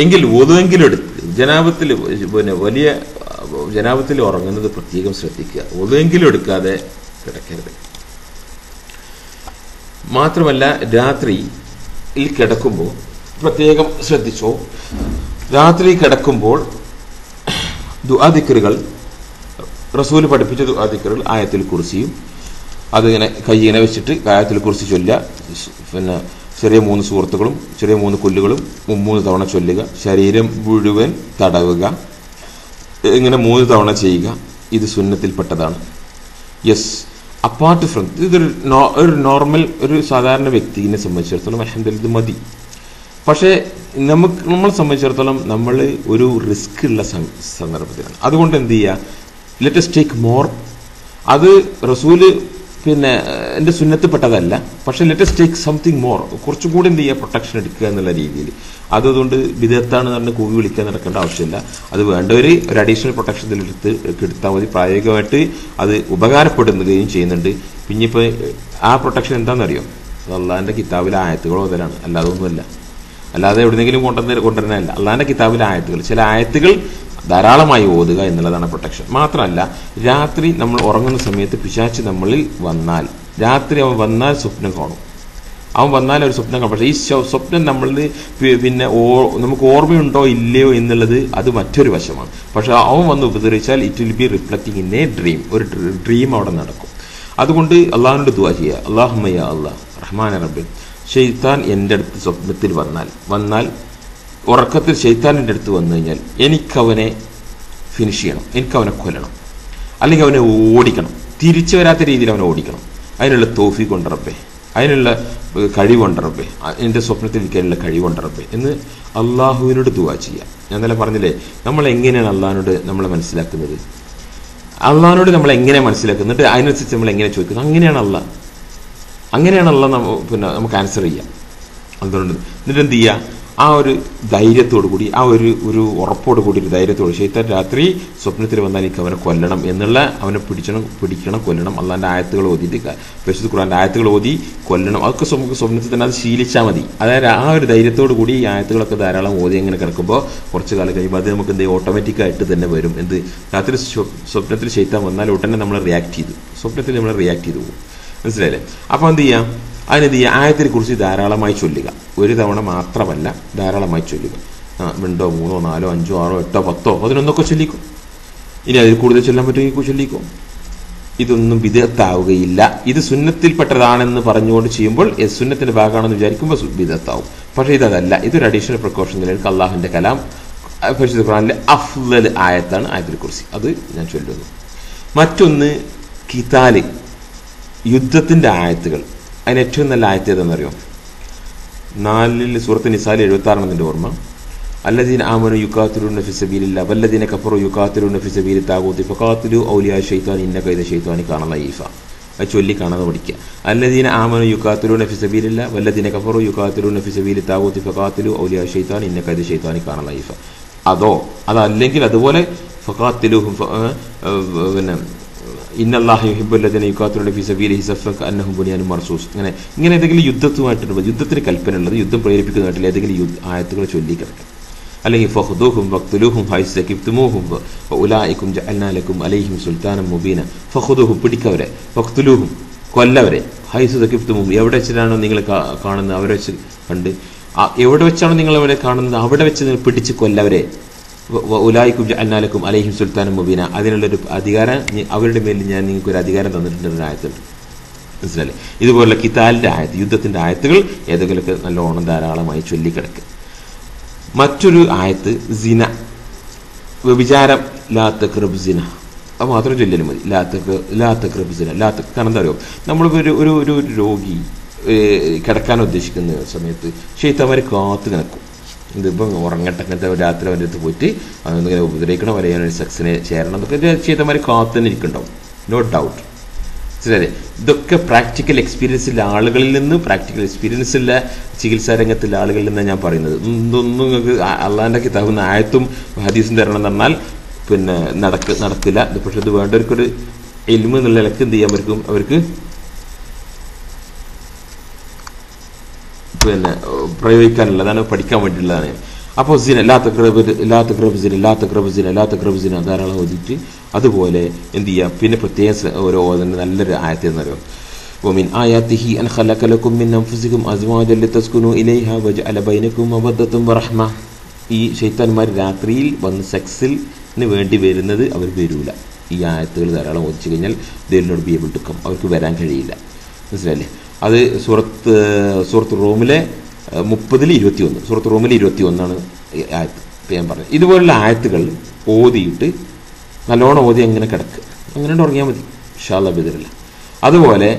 എങ്കിൽ ഒതുവെങ്കിലും എടുത്ത് ജനാപത്തിൽ വലിയ ജനാപത്തിൽ ഉറങ്ങുന്നത് പ്രത്യേകം ശ്രദ്ധിക്കുക. ഒതുവെങ്കിലും എടുക്കാതെ കിടക്കരുത്. മാത്രമല്ല രാത്രിയിൽ കിടക്കുമ്പോൾ പ്രത്യേകം ശ്രദ്ധിച്ചോ, രാത്രി കിടക്കുമ്പോൾ ദുആ ദിക്റുകൾ, റസൂല് പഠിപ്പിച്ച ദുആ ദിക്റുകൾ, ആയത്തുൽ കുർസിയും അതിങ്ങനെ കൈ ഇങ്ങനെ വെച്ചിട്ട് ആയത്തുൽ കുർസി ചൊല്ലുക, പിന്നെ ചെറിയ 3 സൂറത്തുകളും ചെറിയ 3 കൊല്ലുകളും 3 തവണ ചൊല്ലുക, ശരീരം മുഴുവൻ തടവുക, ഇങ്ങനെ 3 തവണ ചെയ്യുക. ഇത് സുന്നത്തിൽപ്പെട്ടതാണ്. യെസ്, അപ്പാർട്ട് ഫ്രം ഇതൊരു നോർമൽ ഒരു സാധാരണ വ്യക്തിയെ സംബന്ധിച്ചിടത്തോളം അൽഹംദുലില്ലാഹ് ഇത് മതി. പക്ഷേ നമ്മളെ സംബന്ധിച്ചിടത്തോളം നമ്മൾ ഒരു റിസ്ക് ഉള്ള സന്ദർഭത്തിലാണ്. അതുകൊണ്ട് എന്ത് ചെയ്യുക, ലെറ്റ് us ടേക്ക് മോർ. അത് റസൂല് പിന്നെ എൻ്റെ സുന്നത്തിൽപ്പെട്ടതല്ല, പക്ഷെ let us take something more, കുറച്ചും കൂടി എന്ത് ചെയ്യുക, പ്രൊട്ടക്ഷൻ എടുക്കുക എന്നുള്ള രീതിയിൽ. അതുകൊണ്ട് വിദഗ്ധാണ് പറഞ്ഞ് കൂവി വിളിക്കാൻ നടക്കേണ്ട ആവശ്യമില്ല. അത് വേണ്ടവർ ഒരു അഡീഷണൽ പ്രൊട്ടക്ഷൻ എടുത്താൽ മതി. പ്രായോഗികമായിട്ട് അത് ഉപകാരപ്പെടുകയും ചെയ്യുന്നുണ്ട്. പിന്നെ ഇപ്പോൾ ആ പ്രൊട്ടക്ഷൻ എന്താണെന്നറിയോ, അത് അള്ളാഹിൻ്റെ കിതാബിലെ ആയത്തുകളോ അതിലാണ്, അല്ലാതെ ഒന്നുമല്ല. അല്ലാതെ എവിടെയെങ്കിലും കൊണ്ടുവരാനല്ല. അള്ളാഹിൻ്റെ കിതാബിലെ ആയത്തുകൾ, ചില ആയത്തുകൾ ധാരാളമായി ഓതുക എന്നുള്ളതാണ് പ്രൊട്ടക്ഷൻ. മാത്രമല്ല രാത്രി നമ്മൾ ഉറങ്ങുന്ന സമയത്ത് പിശാച് നമ്മളിൽ വന്നാൽ, രാത്രി അവൻ വന്നാൽ സ്വപ്നം കാണും. അവൻ വന്നാൽ ഒരു സ്വപ്നം കാണും. പക്ഷേ ഈ സ്വപ്നം നമ്മളിൽ പിന്നെ നമുക്ക് ഓർമ്മയുണ്ടോ ഇല്ലയോ എന്നുള്ളത് അത് മറ്റൊരു വശമാണ്. പക്ഷെ അവൻ വന്ന് ഉപദ്രവിച്ചാൽ it will be reflecting in a dream, ഒരു ഡ്രീം അവിടെ നടക്കും. അതുകൊണ്ട് അള്ളാഹിനോട് ദുആ ചെയ്യുക, അല്ലാഹുമ്മ യാ അല്ലാഹ് റഹ്മാന റബ്ബി, ശൈത്താൻ എൻ്റെ അടുത്ത് സ്വപ്നത്തിൽ വന്നാൽ ഉറക്കത്തിൽ ശൈത്താൻ എൻ്റെ അടുത്ത് വന്നു കഴിഞ്ഞാൽ എനിക്കവനെ ഫിനിഷ് ചെയ്യണം, എനിക്കവനെ കൊല്ലണം, അല്ലെങ്കിൽ അവനെ ഓടിക്കണം, തിരിച്ചു വരാത്ത രീതിയിൽ അവനെ ഓടിക്കണം. അതിനുള്ള തൗഫീഖ് കൊണ്ട് റബ്ബേ, അതിനുള്ള കഴിവുണ്ട് റബ്ബേ, എൻ്റെ സ്വപ്നത്തിൽ ഇരിക്കാനുള്ള കഴിവുണ്ട് റബ്ബേ എന്ന് അള്ളാഹുവിനോട് ദുആ ചെയ്യാം. ഞാൻ തന്നെ പറഞ്ഞില്ലേ, നമ്മൾ എങ്ങനെയാണ് അള്ളാഹിനോട് നമ്മളെ മനസ്സിലാക്കുന്നത്, അള്ളാഹിനോട് നമ്മൾ എങ്ങനെ മനസ്സിലാക്കുന്നിട്ട് അതിനനുസരിച്ച് നമ്മൾ എങ്ങനെ ചോദിക്കുന്നത്, അങ്ങനെയാണ് അള്ളാഹ് പിന്നെ നമുക്ക് ആൻസർ ചെയ്യാം. അതുകൊണ്ട് എന്നിട്ട് എന്ത് ചെയ്യുക, ആ ഒരു ധൈര്യത്തോടു കൂടി, ആ ഒരു ഉറപ്പോട് കൂടി, ഒരു ധൈര്യത്തോട്, ശൈത്താൻ രാത്രി സ്വപ്നത്തിൽ വന്നാൽ എനിക്ക് അവനെ കൊല്ലണം എന്നുള്ള, അവനെ പിടിക്കണം കൊല്ലണം, അള്ളാഹിൻ്റെ ആയത്തുകൾ ഓതിയിട്ട്, പരിശുദ്ധ ഖുർആന്റെ ആയത്തുകൾ ഓതി കൊല്ലണം. അതൊക്കെ നമുക്ക് സ്വപ്നത്തിൽ തന്നെ അത് ശീലിച്ചാൽ മതി. അതായത് ആ ഒരു ധൈര്യത്തോടു കൂടി ഈ ആയത്തുകളൊക്കെ ധാരാളം ഓതി അങ്ങനെ കിടക്കുമ്പോൾ കുറച്ച് കാലം കഴിയുമ്പോൾ അത് നമുക്ക് എന്ത് ഓട്ടോമാറ്റിക്കായിട്ട് തന്നെ വരും. എന്ത്, രാത്രി സ്വപ്നത്തിൽ ശൈത്താൻ വന്നാൽ ഉടനെ നമ്മൾ റിയാക്ട് ചെയ്തു പോകും. മനസ്സിലായില്ലേ? അപ്പോൾ എന്ത് ചെയ്യാം, അതിനെന്ത് ചെയ്യുക, ആയത്തിനെ കുറിച്ച് ധാരാളമായി ചൊല്ലുക. ഒരു തവണ മാത്രമല്ല, ധാരാളമായി ചൊല്ലുക. 2, 3, 4, 5, 6, 8, 10, 11 ചൊല്ലിക്കും. ഇനി അതിൽ കൂടുതൽ ചൊല്ലാൻ പറ്റുമെങ്കിൽ ചൊല്ലിക്കും. ഇതൊന്നും ബിദഅത്താവുകയില്ല. ഇത് സുന്നത്തിൽപ്പെട്ടതാണെന്ന് പറഞ്ഞുകൊണ്ട് ചെയ്യുമ്പോൾ സുന്നത്തിന്റെ ഭാഗമാണെന്ന് വിചാരിക്കുമ്പോൾ ബിദഅത്താവും. പക്ഷേ ഇതല്ല, ഇതൊരു അഡീഷണൽ പ്രിക്കോഷൻ നിലനിൽക്ക് അള്ളാഹുവിന്റെ കലാം പരിശുദ്ധ ഖുർആനിലെ അഫ്ളൽ ആയത്താണ് ആയത്തുൽ കുർസി. അത് ഞാൻ ചൊല്ലുന്നു. മറ്റൊന്ന് ഖിതാല്, യുദ്ധത്തിന്റെ ആയത്തുകൾ. അതിന് ഏറ്റവും നല്ല ആയത്ത് ഏതെന്നറിയോ? 4 സൂറത്ത് നിസായിൽ 76 ഓർമ്മ. അല്ലദീന ആമനു യുഖാതിലൂന ഫി സബീലില്ലാഹി വല്ലദീന കഫറു യുഖാതിലൂന ഫി സബീലി താഗൂതി ഫഖാതിലു ഔലിയാ ശൈത്താൻ ഇന്ന കൈദ ശൈത്താനി കാന ലഈഫ. അത് ചൊല്ലി കാണാതെ പഠിക്കുക. അല്ലദീന ആമനു യുഖാതിലൂന ഫി സബീലില്ലാഹി വല്ലദീന കഫറു യുഖാതിലൂന ഫി സബീലി താഗൂതി ഫഖാതിലു ഔലിയാ ശൈത്താൻ ഇന്ന കൈദ ശൈത്താനി കാന ലഈഫ. അതല്ലെങ്കിൽ അതുപോലെ ഫഖാതിലുഹും പിന്നെ ഇന്നല്ലാഹ യുഹിബ്ബുല്ലദീന യുഖാതിലൂന ഫീ സബീലിഹി സഫൻ കഅന്നഹും ബുനിയാനും മർസൂസ്. ഇങ്ങനെ ഏതെങ്കിലും യുദ്ധത്തുമായിട്ടുള്ള, യുദ്ധത്തിന് കൽപ്പനയുള്ളത്, യുദ്ധം പ്രേരിപ്പിക്കുന്നതായിട്ടുള്ള ഏതെങ്കിലും ആയത്തുകൾ ചൊല്ലിക്കിടക്കുക. അല്ലെങ്കിൽ ഫഖ്ദൂഹും വഖ്തുലൂഹും ഹൈസു സഖിഫ്തുമൂഹും വഉലൈകും ജഅൽനാ ലക്കും അലൈഹിം സുൽത്താനം മുബീന. ഫഖ്ദൂഹും പിടിക്കവരെ, വഖ്തുലൂഹും കൊല്ലവരെ, ഹൈസു സഖിഫ്തുമൂഹും എവിടെ വെച്ചിട്ടാണോ നിങ്ങൾ കാണുന്നത് അവരെ വെച്ച് കണ്ട്, എവിടെ വെച്ചാണോ നിങ്ങൾ അവരെ കാണുന്നത് അവിടെ വെച്ച് നിങ്ങൾ പിടിച്ച് കൊല്ലവരെ. ഉലായിക്കും ജഅൽനാ ലക്കും അലൈഹിം സുൽത്താനം മുബീന. അതിനുള്ളൊരു അധികാരം, അവരുടെ മേലിൽ ഞാൻ നിങ്ങൾക്ക് ഒരു അധികാരം തന്നിട്ടുണ്ട് ആയത്തുണ്ട്. മനസ്സിലല്ലേ? ഇതുപോലുള്ള ഖിതാലിന്റെ ആയത്ത്, യുദ്ധത്തിന്റെ ആയത്തുകൾ ഏതെങ്കിലുമൊക്കെ നല്ലോണം ധാരാളമായി ചൊല്ലിക്കിടക്കുക. മറ്റൊരു ആയത്ത് സിന, വ്യഭിചാരം, ലാ തഖ്റബ് സിന. അത് മാത്രം ചൊല്ലിയാലും മതി. ലാ തഖ്റബ് സിന. കാരണം എന്താ അറിയോ, നമ്മളിപ്പോൾ ഒരു രോഗി കിടക്കാൻ ഉദ്ദേശിക്കുന്ന സമയത്ത് ശൈത്താന്മാർ കാത്തു കിടക്കും. ഇതിപ്പം ഉറങ്ങട്ടെ, അങ്ങനത്തെ രാത്രി അവൻ്റെ അടുത്ത് പോയിട്ട് അതൊന്നിങ്ങനെ ഉപദ്രവിക്കണം, വരെയാണ് സെക്സിനെ ചേരണം എന്നൊക്കെ ചെയ്തമാർ കാത്തു തന്നെ ഇരിക്കുന്നുണ്ടാവും. No doubt. ശരിയല്ലേ? ഇതൊക്കെ പ്രാക്ടിക്കൽ എക്സ്പീരിയൻസുള്ള ആളുകളിൽ നിന്ന്, പ്രാക്ടിക്കൽ എക്സ്പീരിയൻസുള്ള ചികിത്സാ രംഗത്തുള്ള ആളുകളിൽ നിന്നാണ് ഞാൻ പറയുന്നത്. ഇതൊന്നും നിങ്ങൾക്ക് അള്ളാഹിൻ്റെ കിതാബിൽ ആയത്തും ഹദീസും തരണം എന്ന് പറഞ്ഞാൽ പിന്നെ നടക്കില്ല. പക്ഷെ ഇത് വേണ്ടവർക്കൊരു ഇൽമ് എന്നുള്ള നിലക്ക് എന്ത് ചെയ്യാൻ പറ്റും അവർക്ക് പിന്നെ പ്രയോഗിക്കാനുള്ളതാണ്, പഠിക്കാൻ വേണ്ടിയുള്ളതാണ്. അപ്പോൾ സിന ലാത്തഗ്രബ് ധാരാളം ഓതിയിട്ട് അതുപോലെ എന്ത് ചെയ്യുക, പിന്നെ പ്രത്യേകം ഓരോ നല്ലൊരു ആയത്ത് എന്നറിയാം. ومن آياته أن خلق لكم من أنفسكم أزواجا لتسكنوا إليها وجعل بينكم مودة ورحمة. ഈ ശൈത്താന്മാർ രാത്രിയിൽ വന്ന് സെക്സിന് വേണ്ടി വരുന്നത് അവർ വരൂല. ഈ ആയത്തുകൾ ധാരാളം ഓദിച്ചു കഴിഞ്ഞാൽ they will not be able to come, അവർക്ക് വരാൻ കഴിയില്ല. മനസ്സിലല്ലേ? അത് സൂറത്ത് റൂമിലെ 30-21, സൂറത്ത് റൂമിലെ 21 ആയത്ത് ഞാൻ പറഞ്ഞത്. ഇതുപോലുള്ള ആയത്തുകൾ ഓതിയിട്ട് നല്ലോണം ഓതി അങ്ങനെ കിടക്കുക, അങ്ങനെ ഉറങ്ങിയാൽ മതി ഇൻഷാ അല്ലാഹ് ബിദ്നില്ലാഹ്. അതുപോലെ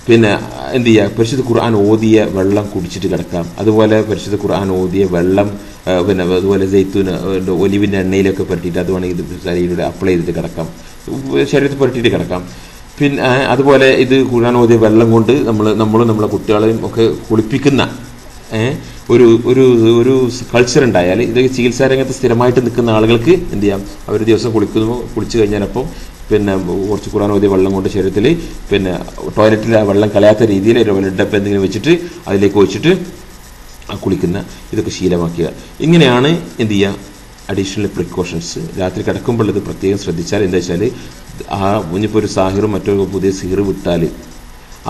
പിന്നെ എന്ത് ചെയ്യുക, പരിശുദ്ധ ഖുർആൻ ഓതിയ വെള്ളം കുടിച്ചിട്ട് കിടക്കാം. അതുപോലെ പരിശുദ്ധ ഖുർആൻ ഓതിയ വെള്ളം പിന്നെ അതുപോലെ ജെയ്ത്തൂന് ഒലിവിൻ്റെ എണ്ണയിലൊക്കെ പുരട്ടിയിട്ട് അതുവേണമെങ്കിൽ ഇത് ശരീരത്തിൽ അപ്ലൈ ചെയ്തിട്ട് കിടക്കാം, ശരീരത്തിൽ പുരട്ടിയിട്ട് കിടക്കാം. പിന്നെ അതുപോലെ ഇത് ഖുർആൻ ഓതിയ വെള്ളം കൊണ്ട് നമ്മളും നമ്മളെ കുട്ടികളെയും ഒക്കെ കുളിപ്പിക്കുന്ന ഒരു ഒരു ഒരു കൾച്ചർ ഉണ്ടായാൽ, ഇത് ചികിത്സാ രംഗത്ത് സ്ഥിരമായിട്ട് നിൽക്കുന്ന ആളുകൾക്ക് എന്ത് ചെയ്യാം, അവർ ദിവസം കുളിച്ചു കഴിഞ്ഞാലപ്പം പിന്നെ കുറച്ച് ഖുർആൻ ഓതിയ വെള്ളം കൊണ്ട് ശരീരത്തിൽ പിന്നെ ടോയ്ലറ്റിൽ ആ വെള്ളം കളയാത്ത രീതിയിൽ ഒരു ഡബ്ബ എന്തെങ്കിലും വെച്ചിട്ട് അതിലേക്ക് ഒഴിച്ചിട്ട് കുളിക്കുന്ന ഇതൊക്കെ ശീലമാക്കുക. ഇങ്ങനെയാണ് എന്ത് ചെയ്യുക, അഡീഷണൽ പ്രിക്കോഷൻസ്. രാത്രി കിടക്കുമ്പോൾ ഇത് പ്രത്യേകം ശ്രദ്ധിച്ചാൽ എന്താ വെച്ചാൽ, ആ ഇനിയിപ്പോൾ ഒരു സാഹിറും മറ്റൊരു പുതിയ സിഹിർ വിട്ടാൽ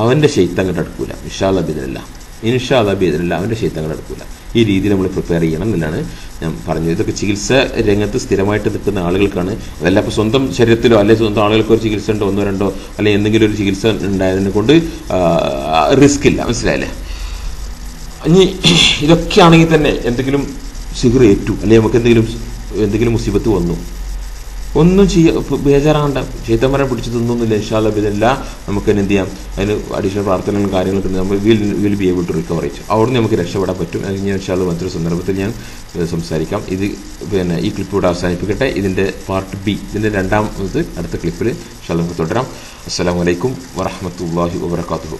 അവൻ്റെ ശൈത്താൻ അങ്ങോട്ട് അടുക്കൂല. ഇൻഷാ അല്ലാഹ് ബിദ്നില്ലാഹ് അവൻ്റെ ശൈത്താൻ അങ്ങോട്ട് അടുക്കൂല. ഈ രീതിയിൽ നമ്മൾ പ്രിപ്പയർ ചെയ്യണം എന്നുള്ളതാണ് ഞാൻ പറഞ്ഞത്. ഇതൊക്കെ ചികിത്സ രംഗത്ത് സ്ഥിരമായിട്ട് നിൽക്കുന്ന ആളുകൾക്കാണ്. അതല്ല ഇപ്പോൾ സ്വന്തം ശരീരത്തിലോ അല്ലെങ്കിൽ സ്വന്തം ആളുകൾക്ക് ഒരു ചികിത്സ ഉണ്ടോ, 1-2 അല്ലെങ്കിൽ എന്തെങ്കിലും ഒരു ചികിത്സ ഉണ്ടായതിനെ കൊണ്ട് റിസ്ക് ഇല്ല. മനസ്സിലായല്ലേ? ഇനി ഇതൊക്കെ ആണെങ്കിൽ തന്നെ എന്തെങ്കിലും സിഹിർ ഏറ്റു അല്ലെങ്കിൽ നമുക്ക് എന്തെങ്കിലും മുസീബത്ത് വന്നു, ഒന്നും ബേജാറാകണ്ട. ശൈത്താന്മാരെ പിടിച്ച് തിന്നൊന്നുമില്ല. ഇൻഷാ അല്ലാഹ് ബിദ്നില്ലാഹ് നമുക്ക് തന്നെ എന്ത് ചെയ്യാം, അതിന് അഡീഷണൽ പ്രാർത്ഥനകളും കാര്യങ്ങളൊക്കെ ഉണ്ട്. നമ്മൾ will be able to recover it. അവിടുന്ന് നമുക്ക് രക്ഷപ്പെടാൻ പറ്റും. അത് ഞാൻ ഇൻഷാ അല്ലാഹ് മറ്റൊരു സന്ദർഭത്തിൽ ഞാൻ സംസാരിക്കാം. ഇത് പിന്നെ ഈ ക്ലിപ്പ് ഇവിടെ അവസാനിപ്പിക്കട്ടെ. ഇതിൻ്റെ പാർട്ട് ബി, ഇതിൻ്റെ രണ്ടാമത് അടുത്ത ക്ലിപ്പിൽ ഇൻഷാ അല്ലാഹ് നമുക്ക് തുടരാം. അസ്സലാമു അലൈക്കും വറഹ്മത്തുള്ളാഹി വബറകാതുഹു.